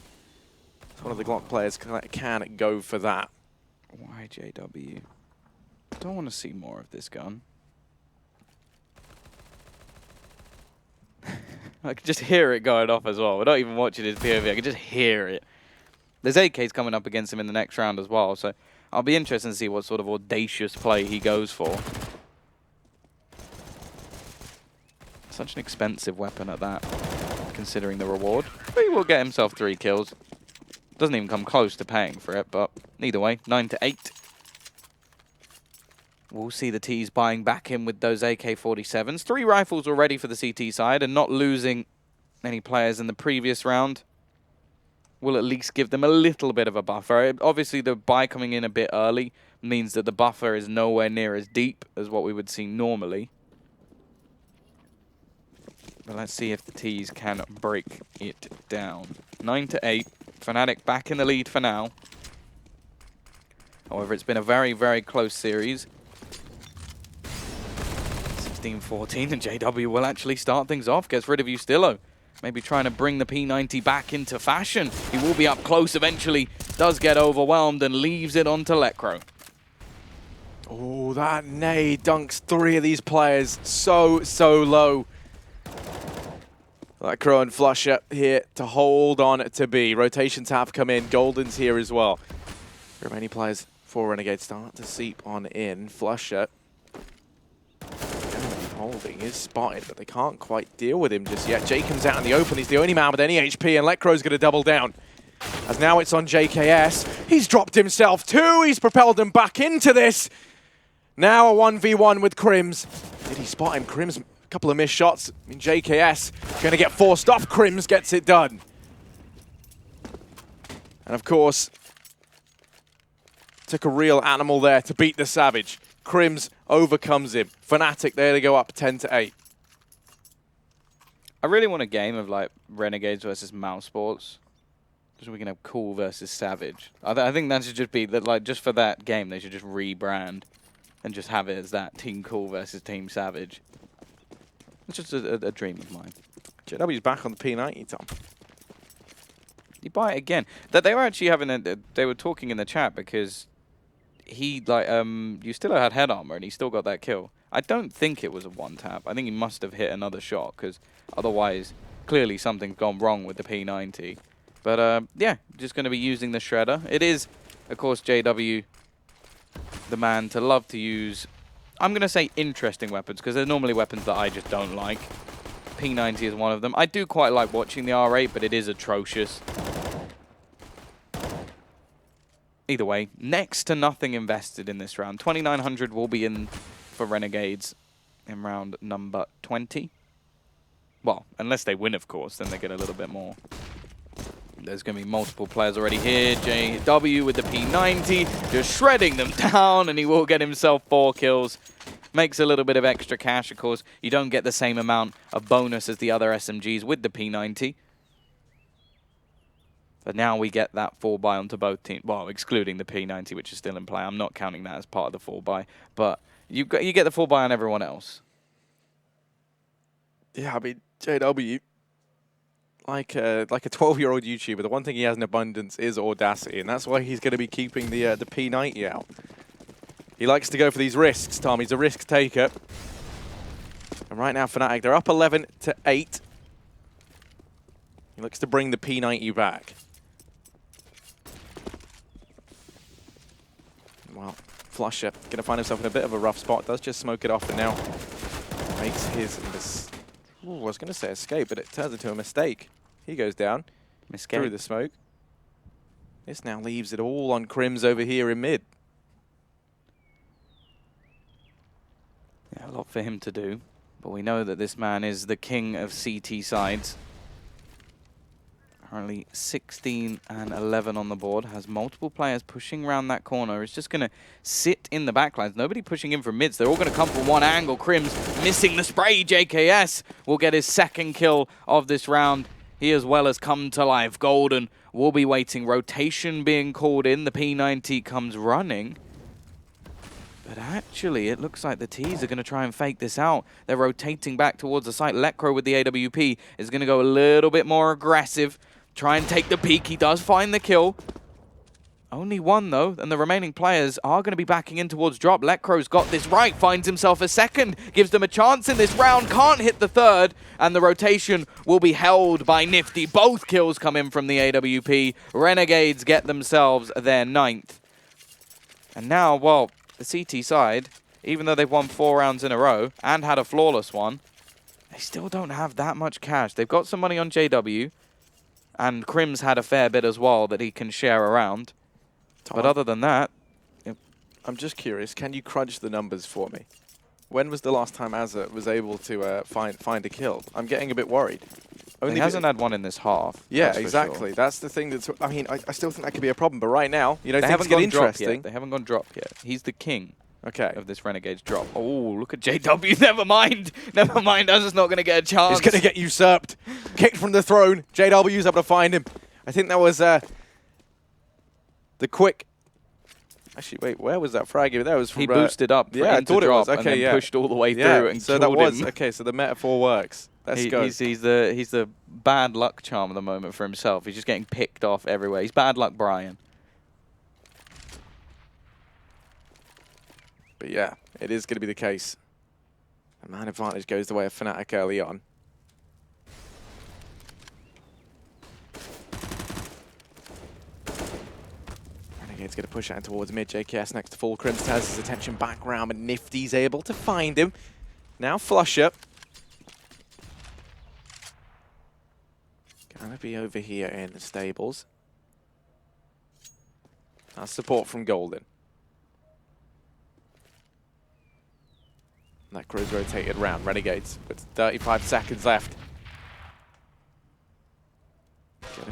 One of the Glock players can go for that. YJW. Don't want to see more of this gun. I can just hear it going off as well. We're not even watching his POV. I can just hear it. There's AKs coming up against him in the next round as well, so I'll be interested to see what sort of audacious play he goes for. Such an expensive weapon at that, considering the reward. But he will get himself 3 kills. Doesn't even come close to paying for it, but either way, 9-8. We'll see the T's buying back in with those AK-47s. 3 rifles already for the CT side, and not losing any players in the previous round will at least give them a little bit of a buffer. Obviously, the buy coming in a bit early means that the buffer is nowhere near as deep as what we would see normally. But let's see if the T's can break it down. 9-8. Fnatic back in the lead for now. However, it's been a very, very close series. 16-14, and JW will actually start things off. Gets rid of Ustillo. Maybe trying to bring the P90 back into fashion. He will be up close eventually. Does get overwhelmed and leaves it onto Lekro. Oh, that nade dunks 3 of these players so low. Lekro and Flusher here to hold on to B. Rotations have come in. Golden's here as well. There are many players for Renegades start to seep on in. Flusher holding is spotted, but they can't quite deal with him just yet. Jay comes out in the open. He's the only man with any HP, and Lekro's going to double down. As now it's on JKS. He's dropped himself too. He's propelled them back into this. Now a 1v1 with Crims. Did he spot him? Crims, a couple of missed shots. I mean, JKS going to get forced off. Crims gets it done. And of course, took a real animal there to beat the Savage. Crims overcomes him. Fnatic, there they go up 10-8. I really want a game of like Renegades versus Mouse Sports. Just so we can have Cool versus Savage. I think that should just be that, like, just for that game they should just rebrand and just have it as that Team Cool versus Team Savage. It's just a dream of mine. JW's back on the P90, Tom. You buy it again. That they were actually having they were talking in the chat because he you still had head armor and he still got that kill. I don't think it was a one tap. I think he must have hit another shot because otherwise clearly something's gone wrong with the P90. But yeah, just going to be using the shredder. It is, of course, JW the man to love to use. I'm going to say interesting weapons because they're normally weapons that I just don't like. P90 is one of them. I do quite like watching the R8, but it is atrocious. Either way, next to nothing invested in this round. 2,900 will be in for Renegades in round number 20. Well, unless they win, of course, then they get a little bit more. There's going to be multiple players already here. JW with the P90, just shredding them down, and he will get himself 4 kills. Makes a little bit of extra cash, of course. You don't get the same amount of bonus as the other SMGs with the P90. But now we get that 4-buy onto both teams. Well, excluding the P90, which is still in play. I'm not counting that as part of the 4-buy. But you get the 4-buy on everyone else. Yeah, I mean, JW, like a 12-year-old YouTuber, the one thing he has in abundance is audacity, and that's why he's going to be keeping the P90 out. He likes to go for these risks, Tom. He's a risk taker. And right now, Fnatic, they're up 11-8. He looks to bring the P90 back. Well, Flusher going to find himself in a bit of a rough spot. Does just smoke it off, and now makes his I was going to say escape, but it turns into a mistake. He goes down through the smoke. This now leaves it all on Crims over here in mid. Yeah, a lot for him to do, but we know that this man is the king of CT sides. Currently 16 and 11 on the board, has multiple players pushing around that corner. It's just going to sit in the backlines. Nobody pushing in from mids. They're all going to come from one angle. Crims missing the spray. JKS will get his 2nd kill of this round. He as well has come to life. Golden will be waiting. Rotation being called in. The P90 comes running. But actually, it looks like the T's are going to try and fake this out. They're rotating back towards the site. Lekro with the AWP is going to go a little bit more aggressive. Try and take the peak. He does find the kill. Only one, though, and the remaining players are going to be backing in towards drop. Lekro's got this right, finds himself a second, gives them a chance in this round, can't hit the third, and the rotation will be held by Nifty. Both kills come in from the AWP. Renegades get themselves their 9th. And now, well, the CT side, even though they've won 4 rounds in a row and had a flawless one, they still don't have that much cash. They've got some money on JW, and Crim's had a fair bit as well that he can share around. Tom, But other than that, I'm just curious, can you crunch the numbers for me? When was the last time Azza was able to find a kill? I'm getting a bit worried. he hasn't had one in this half. Yeah, that's for exactly. sure. That's the thing that's... I mean, I still think that could be a problem, but right now, you know, They things haven't get gone drop interesting. yet. They haven't gone drop yet. He's the king Okay. of this Renegades drop. Oh, look at JW. Never mind. Never mind. Azza's not going to get a chance. He's going to get usurped. Kicked from the throne. JW's able to find him. I think that was the quick... Actually, wait, where was that frag? That was from... He boosted up yeah, I into thought it drop was. Okay, and then pushed all the way through and so killed that was him. okay. So the metaphor works. Let's go. He's the bad luck charm at the moment for himself. He's just getting picked off everywhere. He's bad luck Brian. But yeah, it is going to be the case. The man advantage goes the way of Fnatic early on. Renegade's going to push out towards mid. JKS next to full. Crims has his attention back round, but Nifty's able to find him. Now Flusher. Gonna be over here in the stables. That's support from Golden. That crew's rotated round. Renegades with 35 seconds left.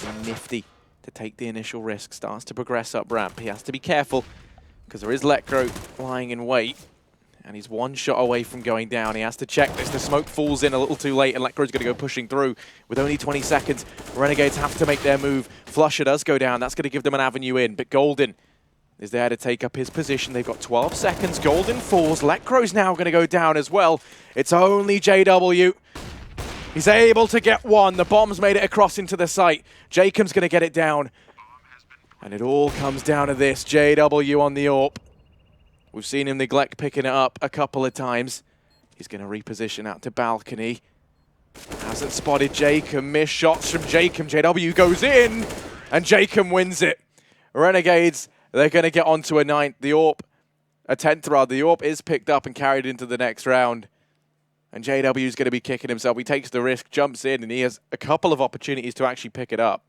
Gonna be Nifty to take the initial risk. Starts to progress up ramp. He has to be careful because there is Lekro lying in wait. And he's one shot away from going down. He has to check this. The smoke falls in a little too late, and Lekro's going to go pushing through with only 20 seconds. Renegades have to make their move. Flusher does go down. That's going to give them an avenue in. But Golden is there to take up his position. They've got 12 seconds. Golden falls. Lekro's now going to go down as well. It's only JW. He's able to get one. The bomb's made it across into the site. Jacob's going to get it down. And it all comes down to this. JW on the AWP. We've seen him neglect picking it up a couple of times. He's going to reposition out to balcony. Hasn't spotted Jacob. Missed shots from Jacob. JW goes in, and Jacob wins it. Renegades, they're going to get onto a 9th. The AWP, a 10th rather. The AWP is picked up and carried into the next round. And JW is going to be kicking himself. He takes the risk, jumps in, and he has a couple of opportunities to actually pick it up.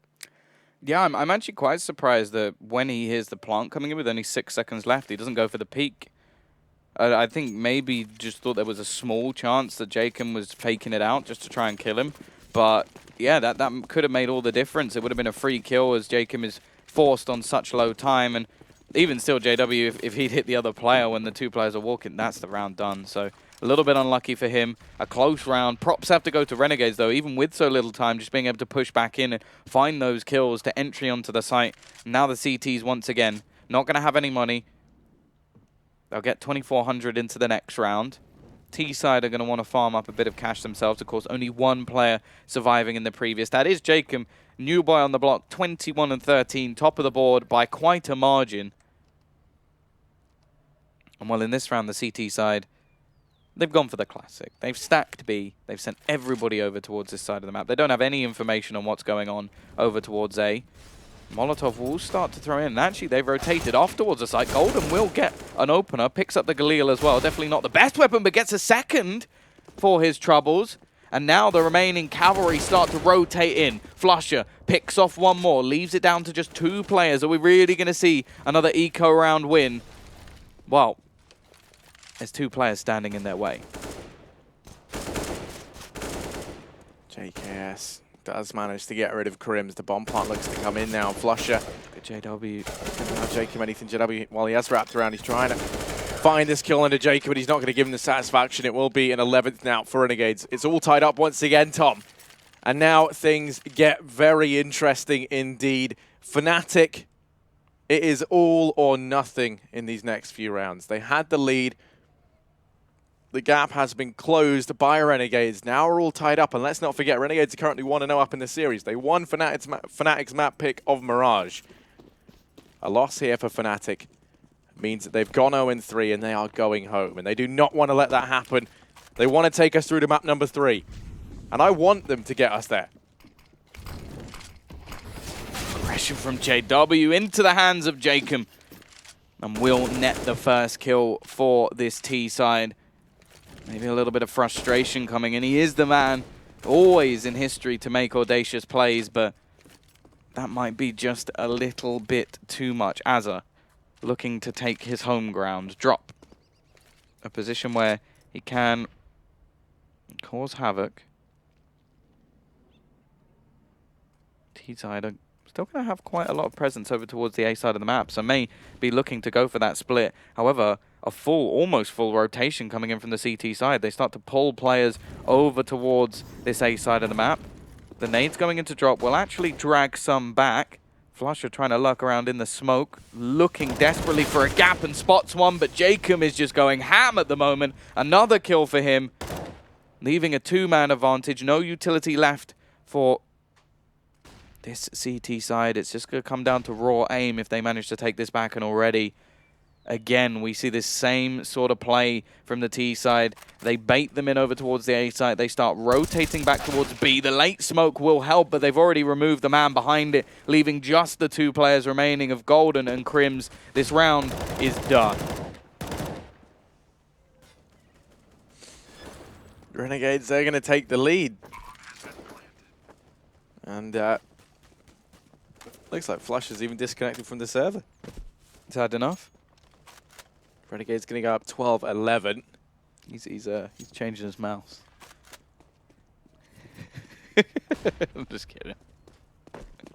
Yeah, I'm actually quite surprised that when he hears the plant coming in with only 6 seconds left, he doesn't go for the peak. I think maybe just thought there was a small chance that Jacob was faking it out just to try and kill him. But yeah, that could have made all the difference. It would have been a free kill as Jacob is forced on such low time. And even still, JW, if he'd hit the other player when the 2 players are walking, that's the round done. So a little bit unlucky for him. A close round. Props have to go to Renegades, though, even with so little time, just being able to push back in and find those kills to entry onto the site. Now the CTs, once again, not going to have any money. They'll get 2,400 into the next round. T-side are going to want to farm up a bit of cash themselves. Of course, only 1 player surviving in the previous. That is Jacob, new boy on the block, 21 and 13, top of the board by quite a margin. And well, in this round, the CT side, they've gone for the classic. They've stacked B. They've sent everybody over towards this side of the map. They don't have any information on what's going on over towards A. Molotov will start to throw in. And actually, they've rotated off towards the site. Golden will get an opener. Picks up the Galil as well. Definitely not the best weapon, but gets a second for his troubles. And now the remaining cavalry start to rotate in. Flusher picks off one more. Leaves it down to just 2 players. Are we really going to see another eco round win? Well, there's 2 players standing in their way. JKS does manage to get rid of Crims. The bomb plant looks to come in now. Flusher. JW. Doesn't have Jacob anything. JW, while he has wrapped around, he's trying to find this kill under Jacob, but he's not going to give him the satisfaction. It will be an 11th now for Renegades. It's all tied up once again, Tom. And now things get very interesting indeed. Fnatic, it is all or nothing in these next few rounds. They had the lead. The gap has been closed by Renegades. Now we're all tied up, and let's not forget, Renegades are currently 1-0 up in the series. They won Fnatic's map pick of Mirage. A loss here for Fnatic means that they've gone 0-3 and they are going home. And they do not want to let that happen. They want to take us through to map number 3. And I want them to get us there. Aggression from JW into the hands of Jacob. And will net the first kill for this T side. Maybe a little bit of frustration coming in. He is the man always in history to make audacious plays, but that might be just a little bit too much. Azza looking to take his home ground. Drop. A position where he can cause havoc. T-side are still going to have quite a lot of presence over towards the A side of the map, so may be looking to go for that split. However, a almost full rotation coming in from the CT side. They start to pull players over towards this A side of the map. The nades going into drop will actually drag some back. Flusher trying to lurk around in the smoke, looking desperately for a gap and spots one, but Jacob is just going ham at the moment. Another kill for him, leaving a 2-man advantage. No utility left for this CT side. It's just going to come down to raw aim if they manage to take this back, and already again, we see this same sort of play from the T side. They bait them in over towards the A side. They start rotating back towards B. The late smoke will help, but they've already removed the man behind it, leaving just the 2 players remaining of Golden and Crims. This round is done. Renegades, they're going to take the lead. And looks like Flush is even disconnected from the server. Is that enough? Renegade's going to go up 12-11. He's changing his mouse. I'm just kidding.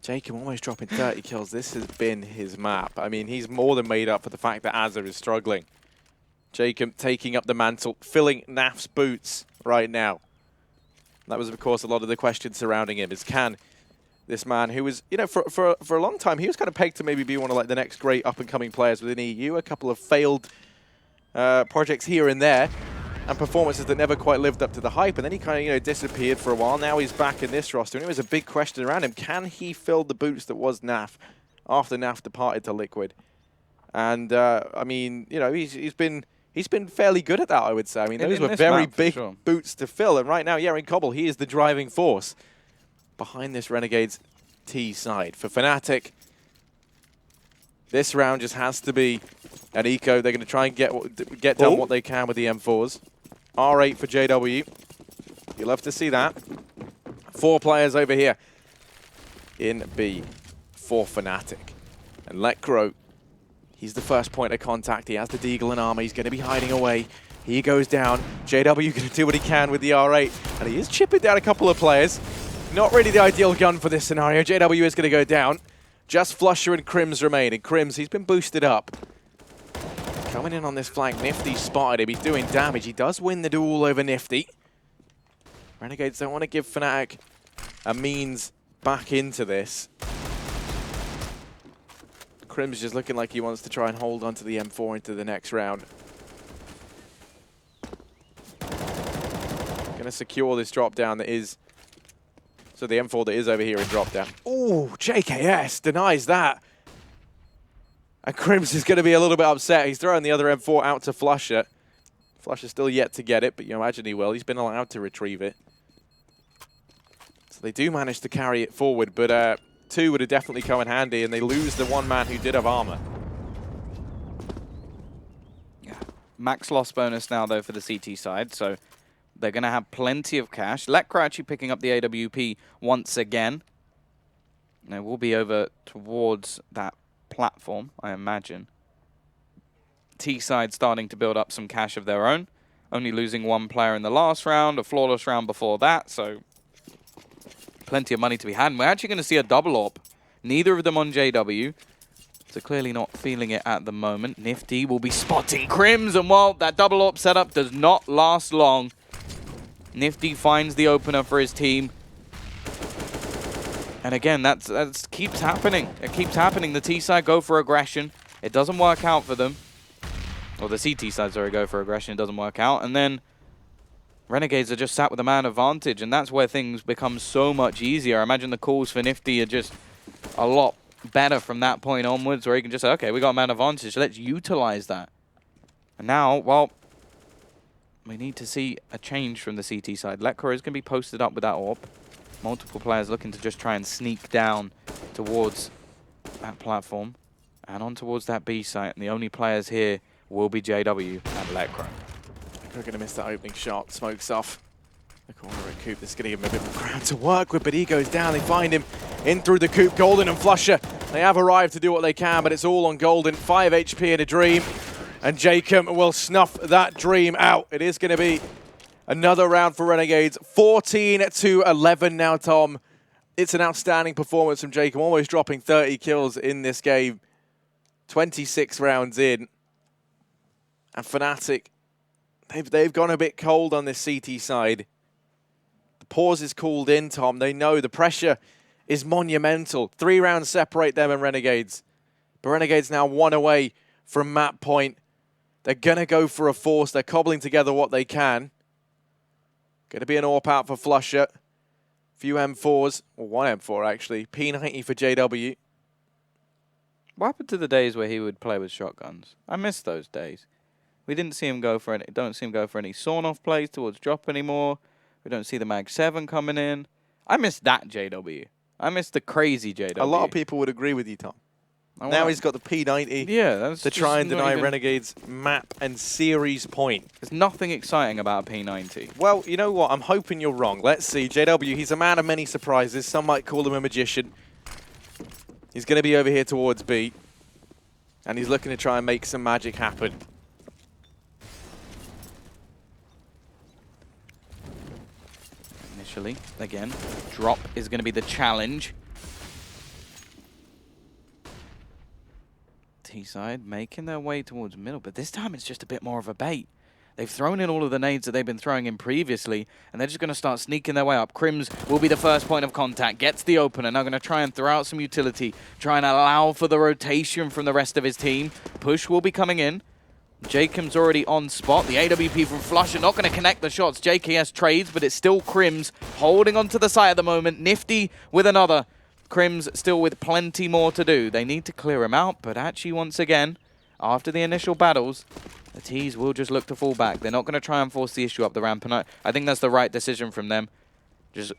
Jacob almost dropping 30 kills. This has been his map. I mean, he's more than made up for the fact that Azza is struggling. Jacob taking up the mantle, filling Naf's boots right now. That was, of course, a lot of the questions surrounding him. Is can this man, who was, you know, for a long time, he was kind of pegged to maybe be one of like the next great up-and-coming players within EU. A couple of failed projects here and there, and performances that never quite lived up to the hype. And then he kind of, you know, disappeared for a while. Now he's back in this roster, and it was a big question around him. Can he fill the boots that was Naf after Naf departed to Liquid? And I mean, you know, he's been fairly good at that, I would say. I mean, those were very big boots to fill. And right now, yeah, in Cobble, he is the driving force behind this Renegades T side. For Fnatic, this round just has to be an eco. They're going to try and get done what they can with the M4s. R8 for JW. You'll love to see that. 4 players over here in B for Fnatic. And Lekro, he's the first point of contact. He has the Deagle and armor. He's going to be hiding away. He goes down. JW going to do what he can with the R8. And he is chipping down a couple of players. Not really the ideal gun for this scenario. JW is going to go down. Just Flusher and Crims remain. And Crims, he's been boosted up. Coming in on this flank. Nifty spotted him. He's doing damage. He does win the duel over Nifty. Renegades don't want to give Fnatic a means back into this. Crims just looking like he wants to try and hold onto the M4 into the next round. Going to secure this drop down that is... So the M4 that is over here in drop down. Oh, JKS denies that. And Crims is going to be a little bit upset. He's throwing the other M4 out to Flusher. Flusher's still yet to get it, but you imagine he will. He's been allowed to retrieve it. So they do manage to carry it forward, but 2 would have definitely come in handy, and they lose the 1 man who did have armor. Yeah. Max loss bonus now, though, for the CT side, so they're going to have plenty of cash. Lekra actually picking up the AWP once again. They will be over towards that platform, I imagine. T-side starting to build up some cash of their own. Only losing 1 player in the last round, a flawless round before that, so plenty of money to be had. And we're actually going to see a double AWP. Neither of them on JW. So clearly not feeling it at the moment. Nifty will be spotting Crims, and well, that double AWP setup does not last long. Nifty finds the opener for his team. And again, that keeps happening. It keeps happening. The T side go for aggression. It doesn't work out for them. Or the CT side, sorry, go for aggression. It doesn't work out. And then Renegades are just sat with a man advantage, and that's where things become so much easier. I imagine the calls for Nifty are just a lot better from that point onwards, where he can just say, okay, we got a man advantage, let's utilize that. And now, well, we need to see a change from the CT side. Lekr is going to be posted up with that AWP. Multiple players looking to just try and sneak down towards that platform and on towards that B site. And the only players here will be JW and Lekr. We're going to miss that opening shot. Smoke's off. The corner at Coop. This is going to give him a bit more ground to work with, but he goes down. They find him in through the Coop. Golden and Flusher, they have arrived to do what they can, but it's all on Golden. 5 HP in a dream, and Jacob will snuff that dream out. It is going to be another round for Renegades. 14-11 now, Tom. It's an outstanding performance from Jacob, almost dropping 30 kills in this game. 26 rounds in. And Fnatic, they've gone a bit cold on this CT side. The pause is called in, Tom. They know the pressure is monumental. 3 rounds separate them and Renegades. But Renegades now 1 away from map point. They're going to go for a force. They're cobbling together what they can. Going to be an AWP out for Flusher. Few M4s. Well, 1 M4 actually. P90 for JW. What happened to the days where he would play with shotguns? I miss those days. We didn't see him go for any. Don't see him go for any sawn-off plays towards drop anymore. We don't see the Mag 7 coming in. I miss that JW. I miss the crazy JW. A lot of people would agree with you, Tom. Now he's got the P90 that's to try and deny Renegades map and series point. There's nothing exciting about a P90. Well, you know what? I'm hoping you're wrong. Let's see. JW, he's a man of many surprises. Some might call him a magician. He's going to be over here towards B. And he's looking to try and make some magic happen. Initially, again, drop is going to be the challenge. T-side making their way towards middle, but this time it's just a bit more of a bait. They've thrown in all of the nades that they've been throwing in previously, and they're just going to start sneaking their way up. Crims will be the first point of contact, gets the opener, now going to try and throw out some utility, try and allow for the rotation from the rest of his team. Push will be coming in. Jacob's already on spot. The AWP from Flusher not going to connect the shots. JKS trades, but it's still Crims holding on to the site at the moment. Nifty with another. Crims still with plenty more to do. They need to clear him out, but actually once again, after the initial battles, the T's will just look to fall back. They're not going to try and force the issue up the ramp, and I think that's the right decision from them. Just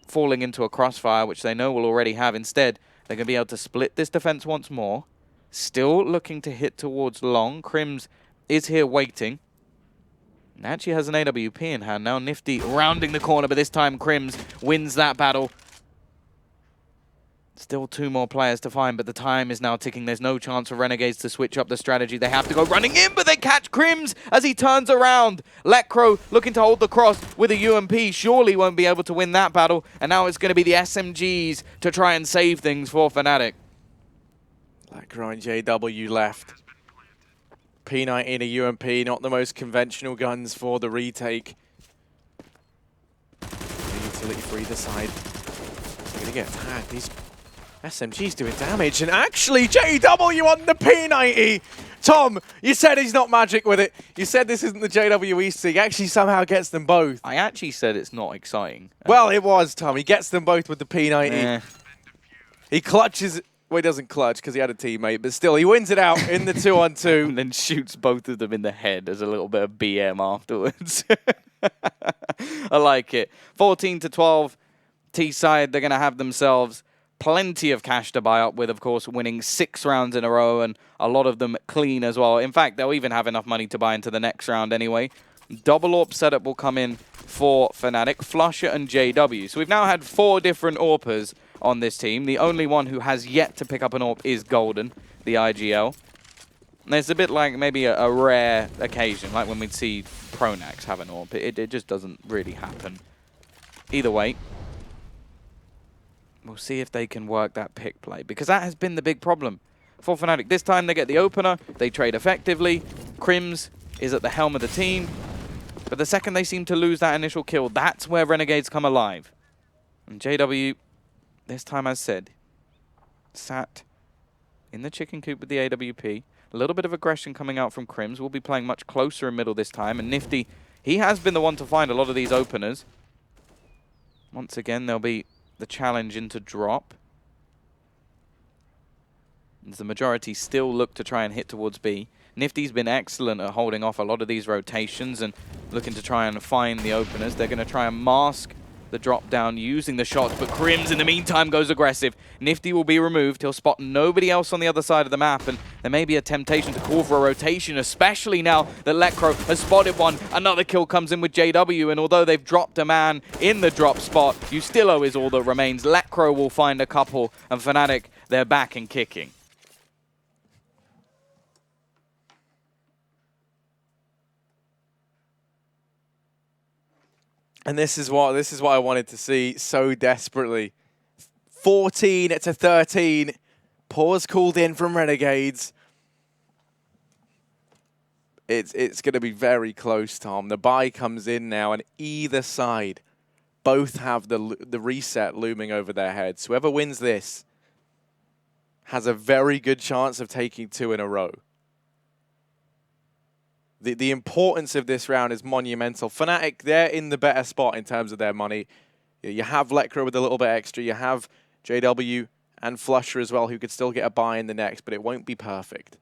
falling into a crossfire, which they know will already have. Instead, they're going to be able to split this defense once more. Still looking to hit towards long. Crims is here waiting. And actually has an AWP in hand now. Nifty rounding the corner, but this time Crims wins that battle. Still 2 more players to find, but the time is now ticking. There's no chance for Renegades to switch up the strategy. They have to go running in, but they catch Crims as he turns around. Lekr looking to hold the cross with a UMP. Surely won't be able to win that battle. And now it's going to be the SMGs to try and save things for Fnatic. Lekr and JW left. P90 in a UMP, not the most conventional guns for the retake. The utility for either side. They're going to get tagged. These SMG's doing damage, and actually JW on the P90! Tom, you said he's not magic with it. You said this isn't the JW East. He actually somehow gets them both. I actually said it's not exciting. Well, it was, Tom. He gets them both with the P90. He clutches. Well, he doesn't clutch because he had a teammate, but still, he wins it out in the 2-on-2. And then shoots both of them in the head as a little bit of BM afterwards. I like it. 14-12, T-side, they're going to have themselves plenty of cash to buy up with, of course, winning 6 rounds in a row, and a lot of them clean as well. In fact, they'll even have enough money to buy into the next round anyway. Double AWP setup will come in for Fnatic, Flusher and JW. So we've now had 4 different AWPers on this team. The only one who has yet to pick up an AWP is Golden, the IGL. And it's a bit like maybe a rare occasion, like when we'd see Pronax have an AWP. It just doesn't really happen. Either way, we'll see if they can work that pick play, because that has been the big problem for Fnatic. This time they get the opener, they trade effectively. Crims is at the helm of the team, but the second they seem to lose that initial kill, that's where Renegades come alive. And JW, this time as said, sat in the chicken coop with the AWP. A little bit of aggression coming out from Crims. We'll be playing much closer in middle this time, and Nifty, he has been the one to find a lot of these openers. Once again, there'll be the challenge into drop. as the majority still look to try and hit towards B. Nifty's been excellent at holding off a lot of these rotations and looking to try and find the openers. They're going to try and mask the drop down using the shots, but Crims in the meantime goes aggressive. Nifty will be removed. He'll spot nobody else on the other side of the map, and there may be a temptation to call for a rotation, especially now that Lekro has spotted one. Another kill comes in with JW, and although they've dropped a man in the drop spot, Ustilo is all that remains. Lekro will find a couple, and Fnatic, they're back and kicking. And this is what I wanted to see so desperately. 14-13. Pause called in from Renegades. It's going to be very close, Tom. The buy comes in now, and either side both have the reset looming over their heads. Whoever wins this has a very good chance of taking 2 in a row. The importance of this round is monumental. Fnatic, they're in the better spot in terms of their money. You have Lekro with a little bit extra. You have JW and Flusher as well, who could still get a buy in the next, but it won't be perfect.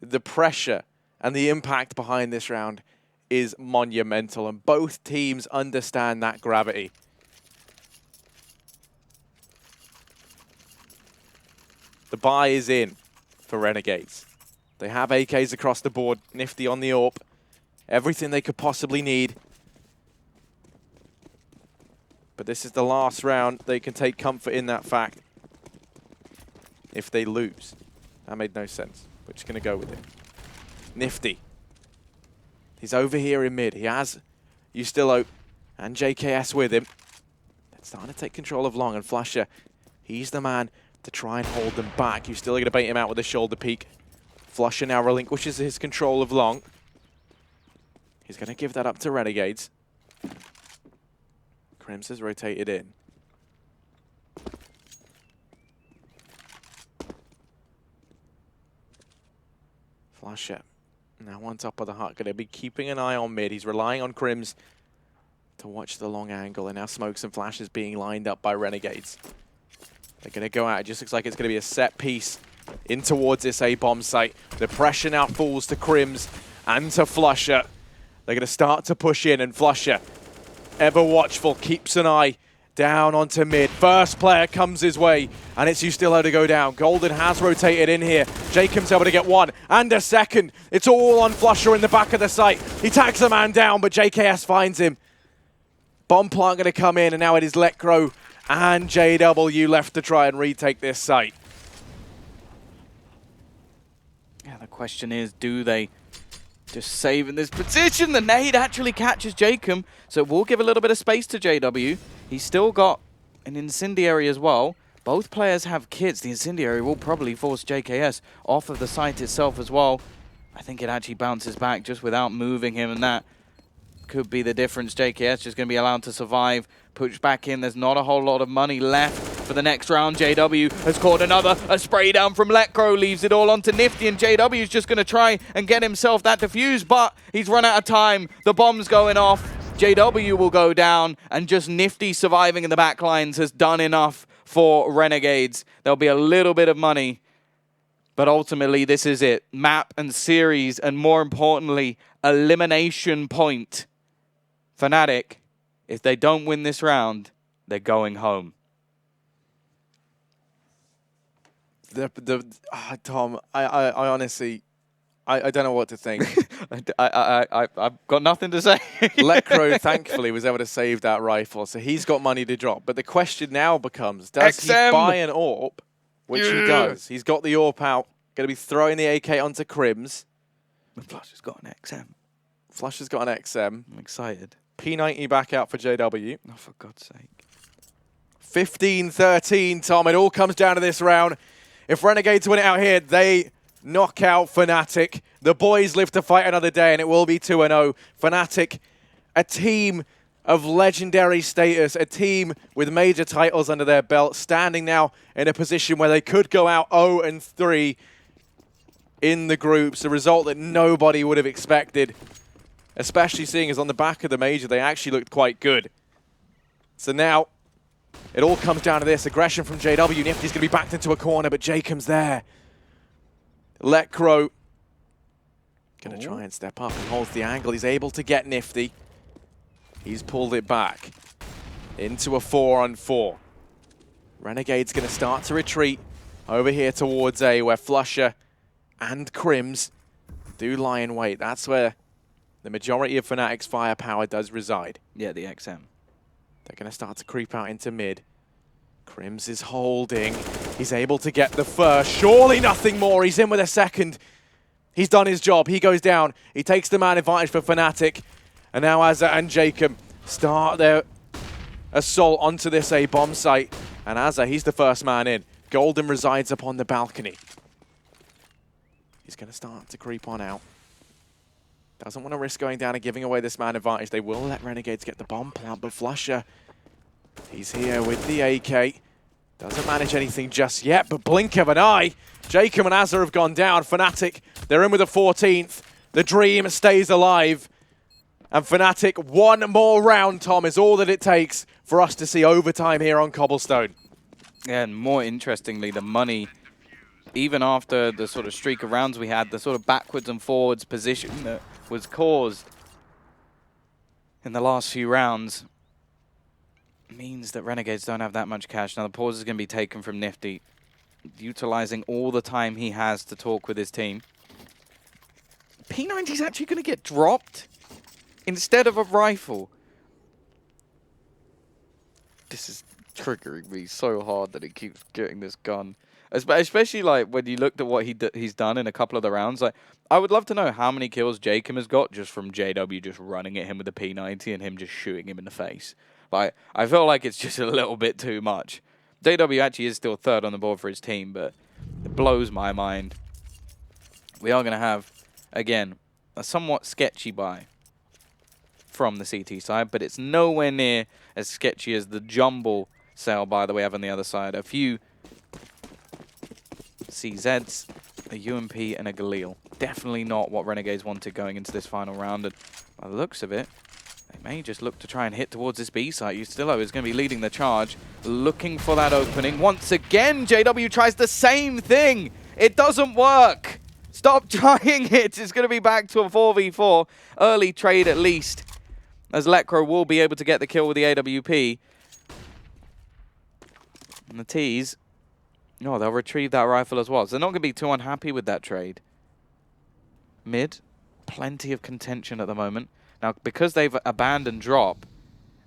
The pressure and the impact behind this round is monumental, and both teams understand that gravity. The buy is in for Renegades. They have AKs across the board, Nifty on the AWP, everything they could possibly need. But this is the last round. They can take comfort in that fact. If they lose. That made no sense. We're just going to go with it. Nifty. He's over here in mid. He has Ustilo and JKS with him. They're starting to take control of Long, and Flasher, he's the man to try and hold them back. Ustilo going to bait him out with a shoulder peek. Flusher now relinquishes his control of Long. He's going to give that up to Renegades. Crims has rotated in. Flusher now on top of the hut. Going to be keeping an eye on mid. He's relying on Crims to watch the long angle. And now smokes and flashes being lined up by Renegades. They're going to go out. It just looks like it's going to be a set piece in towards this A-bomb site. The pressure now falls to Crims and to Flusher. They're going to start to push in, and Flusher, ever watchful, keeps an eye down onto mid. First player comes his way, and it's Ustilo to go down. Golden has rotated in here. Jacob's able to get one and a second. It's all on Flusher in the back of the site. He tags the man down, but JKS finds him. Bomb plant going to come in, and now it is Lekro and JW left to try and retake this site. Yeah, the question is, do they just save in this position? The nade actually catches Jacob, so it will give a little bit of space to JW. He's still got an incendiary as well. Both players have kits. The incendiary will probably force JKS off of the site itself as well. I think it actually bounces back just without moving him, and that could be the difference. JKS just going to be allowed to survive, push back in. There's not a whole lot of money left for the next round. JW has caught a spray down from Lekro, leaves it all onto Nifty, and JW is just going to try and get himself that defuse, but he's run out of time. The bomb's going off. JW will go down, and just Nifty surviving in the back lines has done enough for Renegades. There'll be a little bit of money, but ultimately this is it. Map and series, and more importantly, elimination point. Fnatic, if they don't win this round, they're going home. Tom, I honestly, I don't know what to think. I've got nothing to say. Lekro, thankfully, was able to save that rifle, so he's got money to drop. But the question now becomes, does he buy an AWP? Which he does. He's got the AWP out. Going to be throwing the AK onto Crims. Flusher's got an XM. Flusher's got an XM. I'm excited. P90 back out for JW. Oh, for God's sake. 15-13, Tom. It all comes down to this round. If Renegades win it out here, they knock out Fnatic. The boys live to fight another day, and it will be 2-0. Fnatic, a team of legendary status, a team with major titles under their belt, standing now in a position where they could go out 0-3 in the groups, a result that nobody would have expected, especially seeing as on the back of the major, they actually looked quite good. So now, It all comes down to this. Aggression from JW. Nifty's going to be backed into a corner, but Jacob's there. Lecro going to try and step up and holds the angle. He's able to get Nifty. He's pulled it back into a 4-on-4. Renegade's going to start to retreat over here towards A, where Flusher and Crims do lie in wait. That's where the majority of Fnatic's firepower does reside. Yeah, the XM. They're going to start to creep out into mid. Crims is holding. He's able to get the first. Surely nothing more. He's in with a second. He's done his job. He goes down. He takes the man advantage for Fnatic. And now Azza and Jacob start their assault onto this A bomb site. And Azza, he's the first man in. Golden resides upon the balcony. He's going to start to creep on out. Doesn't want to risk going down and giving away this man advantage. They will let Renegades get the bomb plant, but Flusher, he's here with the AK. Doesn't manage anything just yet, but blink of an eye. Jacob and Azza have gone down. Fnatic, they're in with the 14th. The dream stays alive. And Fnatic, one more round, Tom, is all that it takes for us to see overtime here on Cobblestone. Yeah, and more interestingly, the money, even after the sort of streak of rounds we had, the sort of backwards and forwards position that was caused in the last few rounds means that Renegades don't have that much cash. Now the pause is going to be taken from Nifty, utilizing all the time he has to talk with his team. P90's actually going to get dropped instead of a rifle. This is triggering me so hard that it keeps getting this gun. Especially like when you looked at what he's done in a couple of the rounds. Like, I would love to know how many kills Jacob has got just from JW just running at him with the P90 and him just shooting him in the face. Like, I feel like it's just a little bit too much. JW actually is still third on the board for his team, but it blows my mind. We are going to have, again, a somewhat sketchy buy from the CT side, but it's nowhere near as sketchy as the jumble sale buy that we have on the other side. A few CZs, a UMP, and a Galil. Definitely not what Renegades wanted going into this final round, and by the looks of it, they may just look to try and hit towards this B site. Ustillo is going to be leading the charge, looking for that opening. Once again, JW tries the same thing. It doesn't work. Stop trying it. It's going to be back to a 4v4. Early trade at least, as Lecro will be able to get the kill with the AWP. And the T's, no, they'll retrieve that rifle as well. So they're not going to be too unhappy with that trade. Mid, plenty of contention at the moment. Now, because they've abandoned drop,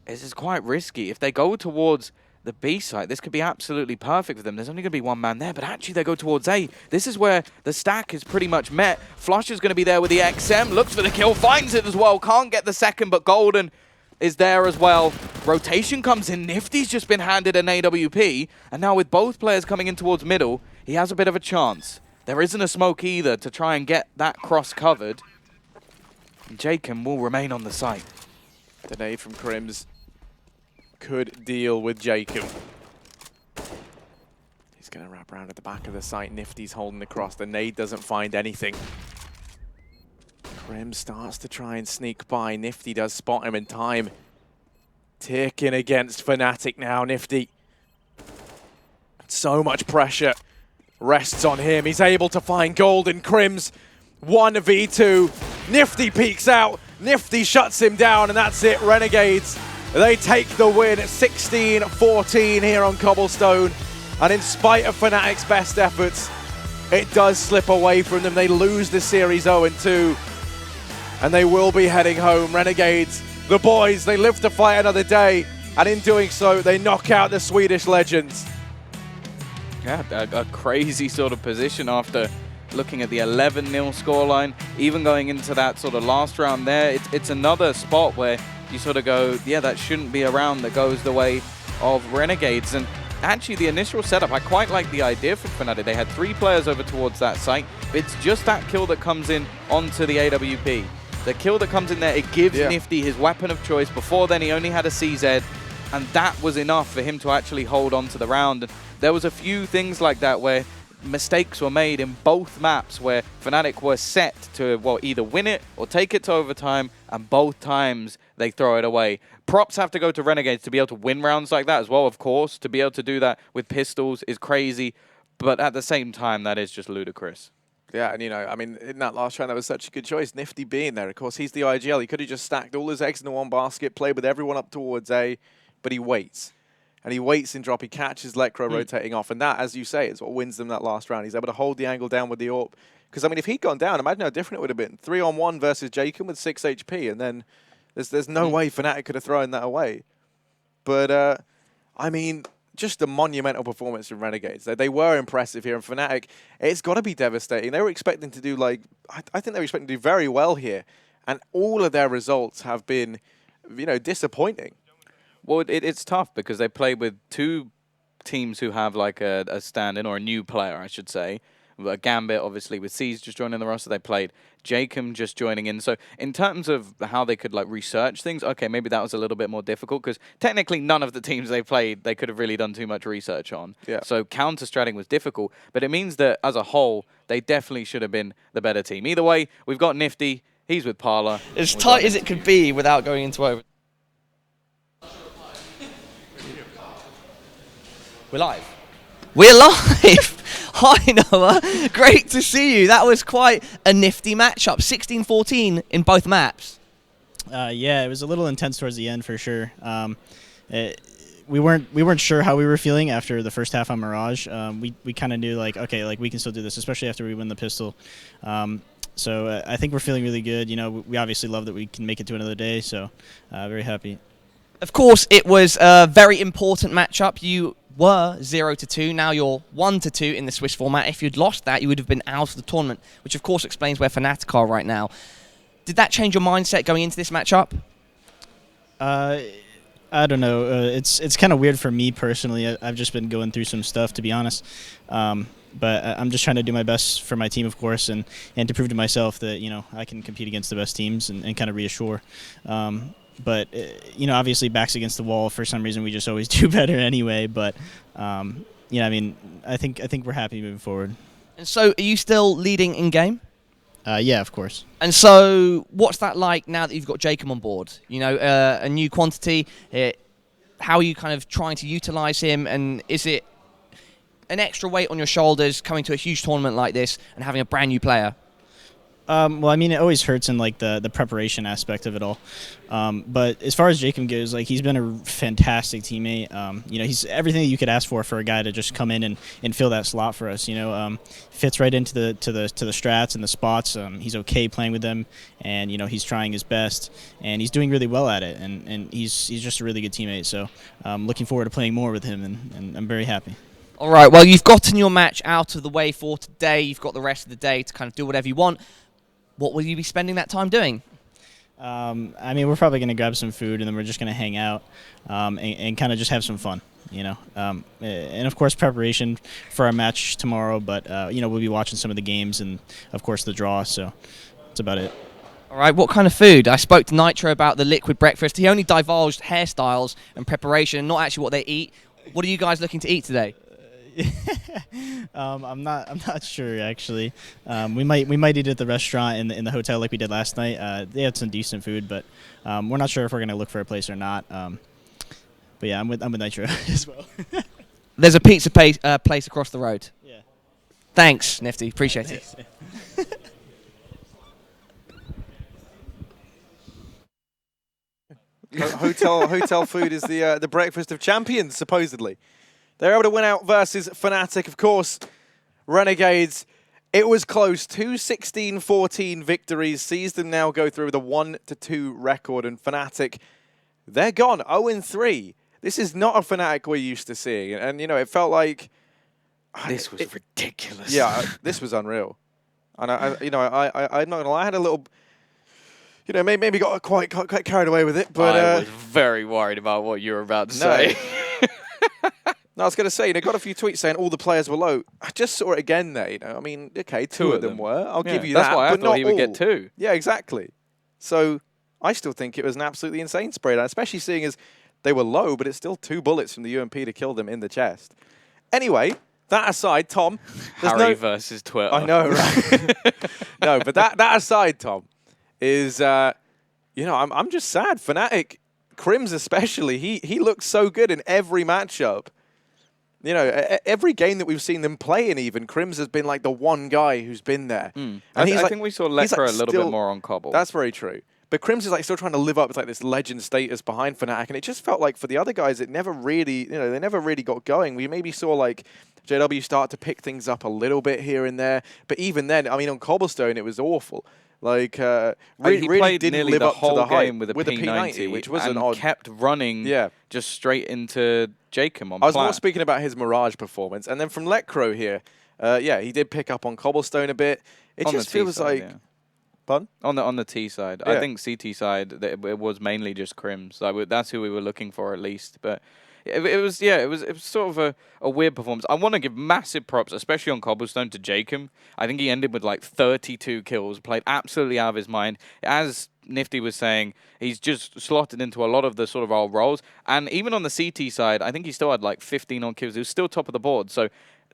this is quite risky. If they go towards the B site, this could be absolutely perfect for them. There's only going to be one man there, but actually they go towards A. This is where the stack is pretty much met. Flush is going to be there with the XM, looks for the kill, finds it as well. Can't get the second, but Golden is there as well. Rotation comes in. Nifty's just been handed an AWP, and now with both players coming in towards middle, he has a bit of a chance. There isn't a smoke either to try and get that cross covered. And Jacob will remain on the site. The nade from Crims could deal with Jacob. He's going to wrap around at the back of the site. Nifty's holding the cross. The nade doesn't find anything. Crims starts to try and sneak by. Nifty does spot him in time. Ticking against Fnatic now, Nifty. So much pressure rests on him. He's able to find Golden. Crims 1v2. Nifty peeks out. Nifty shuts him down, and that's it. Renegades, they take the win at 16-14 here on Cobblestone. And in spite of Fnatic's best efforts, it does slip away from them. They lose the series 0-2. And they will be heading home. Renegades, the boys, they live to fight another day. And in doing so, they knock out the Swedish legends. Yeah, a crazy sort of position after looking at the 11-0 scoreline. Even going into that sort of last round there, it's another spot where you sort of go, yeah, that shouldn't be a round that goes the way of Renegades. And actually, the initial setup, I quite like the idea for Fnatic. They had 3 players over towards that site, but it's just that kill that comes in onto the AWP. The kill that comes in there, it gives Nifty his weapon of choice. Before then, he only had a CZ, and that was enough for him to actually hold on to the round. And there was a few things like that where mistakes were made in both maps where Fnatic were set to, well, either win it or take it to overtime, and both times they throw it away. Props have to go to Renegades to be able to win rounds like that as well, of course. To be able to do that with pistols is crazy, but at the same time, that is just ludicrous. Yeah, and I mean, in that last round, that was such a good choice. Nifty being there, of course, he's the IGL. He could have just stacked all his eggs into one basket, played with everyone up towards A, but he waits. And he waits in drop. He catches Lekr0 rotating off. And that, as you say, is what wins them that last round. He's able to hold the angle down with the AWP. Because, I mean, if he'd gone down, imagine how different it would have been. 3-on-1 versus Jacob with 6 HP. And then there's no way Fnatic could have thrown that away. But, I mean, just a monumental performance from Renegades. They were impressive here. And Fnatic, it's got to be devastating. They were expecting to do, like, I think they were expecting to do very well here. And all of their results have been, disappointing. Well, it's tough because they play with two teams who have like a stand-in, or a new player, I should say. Gambit, obviously, with C's just joining the roster. They played Jacob just joining in. So in terms of how they could like research things, okay, maybe that was a little bit more difficult because technically none of the teams they played, they could have really done too much research on. Yeah. So counter-stratting was difficult, but it means that as a whole, they definitely should have been the better team. Either way, we've got Nifty. He's with Parla. As tight as it could be without going into over. We're live. We're live! Hi, Noah. Great to see you. That was quite a nifty matchup. 16-14 in both maps. Yeah, it was a little intense towards the end for sure. We weren't sure how we were feeling after the first half on Mirage. We kind of knew like, okay, like we can still do this, especially after we win the pistol. So I think we're feeling really good. We obviously love that we can make it to another day. So very happy. Of course, it was a very important matchup. You were 0-2, now you're 1-2 in the Swiss format. If you'd lost that, you would have been out of the tournament, which of course explains where Fnatic are right now. Did that change your mindset going into this matchup? I don't know. It's kind of weird for me personally. I've just been going through some stuff, to be honest. But I'm just trying to do my best for my team, of course, and to prove to myself that I can compete against the best teams and kind of reassure. But obviously backs against the wall. For some reason, we just always do better anyway. But I mean, I think we're happy moving forward. And so, are you still leading in game? Yeah, of course. And so, what's that like now that you've got Jacob on board? A new quantity. How are you kind of trying to utilize him? And is it an extra weight on your shoulders coming to a huge tournament like this and having a brand new player? Well, I mean, it always hurts in like the preparation aspect of it all. But as far as Jacob goes, like he's been a fantastic teammate. He's everything that you could ask for a guy to just come in and fill that slot for us. Fits right into the strats and the spots. He's okay playing with them, and he's trying his best, and he's doing really well at it. And he's just a really good teammate. So looking forward to playing more with him, and I'm very happy. All right. Well, you've gotten your match out of the way for today. You've got the rest of the day to kind of do whatever you want. What will you be spending that time doing? I mean, we're probably going to grab some food, and then we're just going to hang out and kind of just have some fun, And, of course, preparation for our match tomorrow. But, we'll be watching some of the games and, of course, the draw. So that's about it. All right. What kind of food? I spoke to Nitro about the liquid breakfast. He only divulged hairstyles and preparation, not actually what they eat. What are you guys looking to eat today? I'm not sure actually. We might eat at the restaurant in the hotel like we did last night. They had some decent food, but we're not sure if we're gonna look for a place or not. But yeah, I'm with Nitro as well. There's a pizza place across the road. Yeah. Thanks, Nifty. Appreciate it. Hotel food is the breakfast of champions, supposedly. They're able to win out versus Fnatic, of course. Renegades, it was close. 2 16-14 victories sees them now go through with a 1-2 record. And Fnatic, they're gone 0-3. This is not a Fnatic we're used to seeing. And it felt like... This was ridiculous. Yeah, this was unreal. And I'm not going to lie, I had a little... maybe got quite carried away with it. But I was very worried about what you were about to say. No, I was going to say, got a few tweets saying all the players were low. I just saw it again there, I mean, okay, two of them were. I'll give you that. That's why I thought he would get 2. Yeah, exactly. So I still think it was an absolutely insane spray, especially seeing as they were low, but it's still 2 bullets from the UMP to kill them in the chest. Anyway, that aside, Tom, there's Harry no versus Twitter. I know, right? No, but that aside, Tom, is you know, I'm just sad. Fnatic, Crims especially, he looks so good in every matchup. You know, every game that we've seen them play in, even Crims has been like the one guy who's been there. And I think we saw Lecro a little bit more on Cobble. That's very true. But Crims is like still trying to live up to like this legend status behind Fnatic, and it just felt like for the other guys, it never really, you know, they never really got going. We maybe saw like JW start to pick things up a little bit here and there, but even then, I mean, on Cobblestone, it was awful. Like, he really played didn't nearly live the up to whole the hype game with a the P90, which was and an odd. kept running just straight into Jacob on I was plat. more speaking about his Mirage performance, and then from Lecro here, yeah, he did pick up on Cobblestone a bit. It On just the T feels side, like. yeah. Pardon? On the T side, Yeah. I think CT side it was mainly just Crims. That's who we were looking for at least. But it was sort of a weird performance. I want to give massive props, especially on Cobblestone, to Jacob. I think he ended with like 32 kills, played absolutely out of his mind. As Nifty was saying, he's just slotted into a lot of the sort of our roles. And even on the CT side, I think he still had like 15 on kills. He was still top of the board. So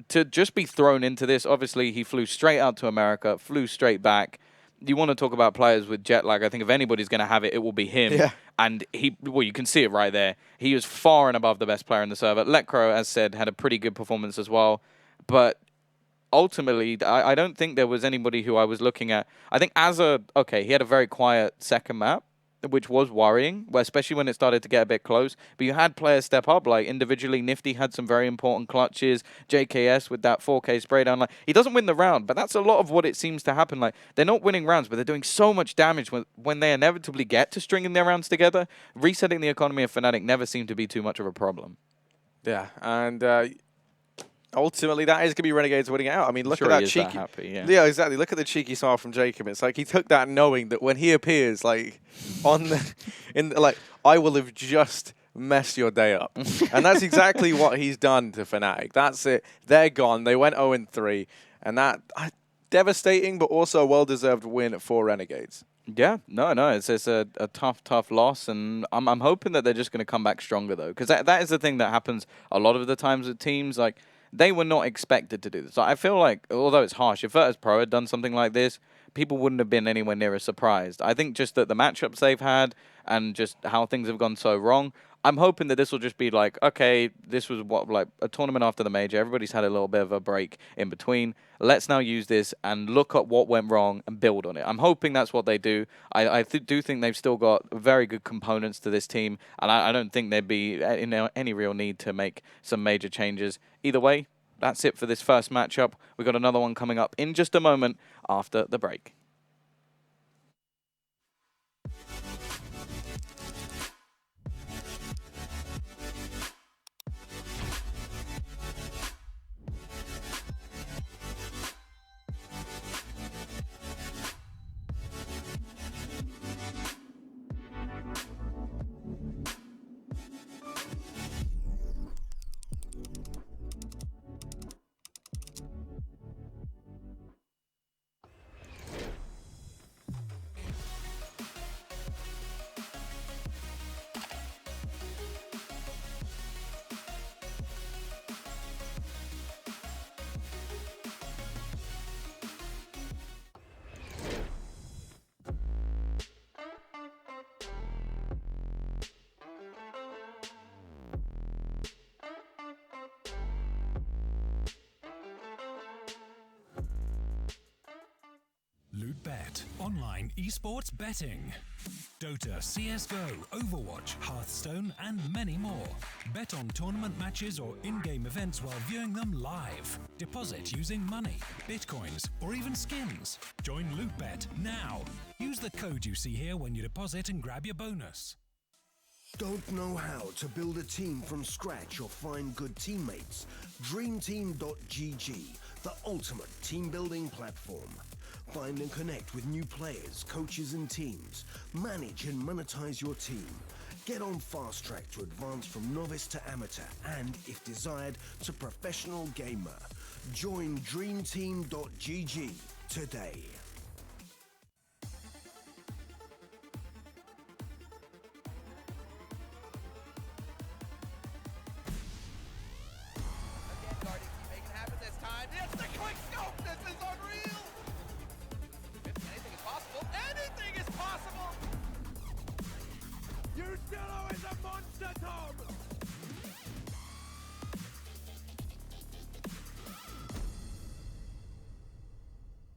to just be thrown into this, obviously he flew straight out to America, flew straight back. You want to talk about players with jet lag. I think if anybody's going to have it, it will be him. Yeah. And you can see it right there. He was far and above the best player in the server. Lecro, as said, had a pretty good performance as well. But ultimately, I don't think there was anybody who I was looking at. I think he had a very quiet second map, which was worrying, especially when it started to get a bit close. But you had players step up, like individually, Nifty had some very important clutches. JKS with that 4K spray down. Like, he doesn't win the round, but that's a lot of what it seems to happen. Like, they're not winning rounds, but they're doing so much damage when they inevitably get to stringing their rounds together. Resetting the economy of Fnatic never seemed to be too much of a problem. Yeah, and ultimately, that is going to be Renegades winning out. I mean, look Sure at he that is cheeky. that happy, yeah. Yeah, exactly. Look at the cheeky smile from Jacob. It's like he took that knowing that when he appears, like on like I will have just messed your day up, and that's exactly what he's done to Fnatic. That's it. They're gone. They went 0-3, and that devastating, but also a well-deserved win for Renegades. Yeah, no, it's a tough loss, and I'm hoping that they're just going to come back stronger though, because that is the thing that happens a lot of the times with teams. Like, they were not expected to do this. So I feel like, although it's harsh, if Virtus Pro had done something like this, people wouldn't have been anywhere near as surprised. I think just that the matchups they've had and just how things have gone so wrong, I'm hoping that this will just be like, okay, this was like a tournament after the major. Everybody's had a little bit of a break in between. Let's now use this and look at what went wrong and build on it. I'm hoping that's what they do. I do think they've still got very good components to this team, and I don't think there'd be any real need to make some major changes. Either way, that's it for this first matchup. We've got another one coming up in just a moment after the break. LootBet, online esports betting. Dota, CSGO, Overwatch, Hearthstone, and many more. Bet on tournament matches or in-game events while viewing them live. Deposit using money, bitcoins, or even skins. Join LootBet now. Use the code you see here when you deposit and grab your bonus. Don't know how to build a team from scratch or find good teammates? DreamTeam.gg, the ultimate team building platform. Find and connect with new players, coaches and teams. Manage and monetize your team. Get on fast track to advance from novice to amateur and, if desired, to professional gamer. Join DreamTeam.gg today. Again, Guardian, keep making it happen. The quick scope, this is unreal!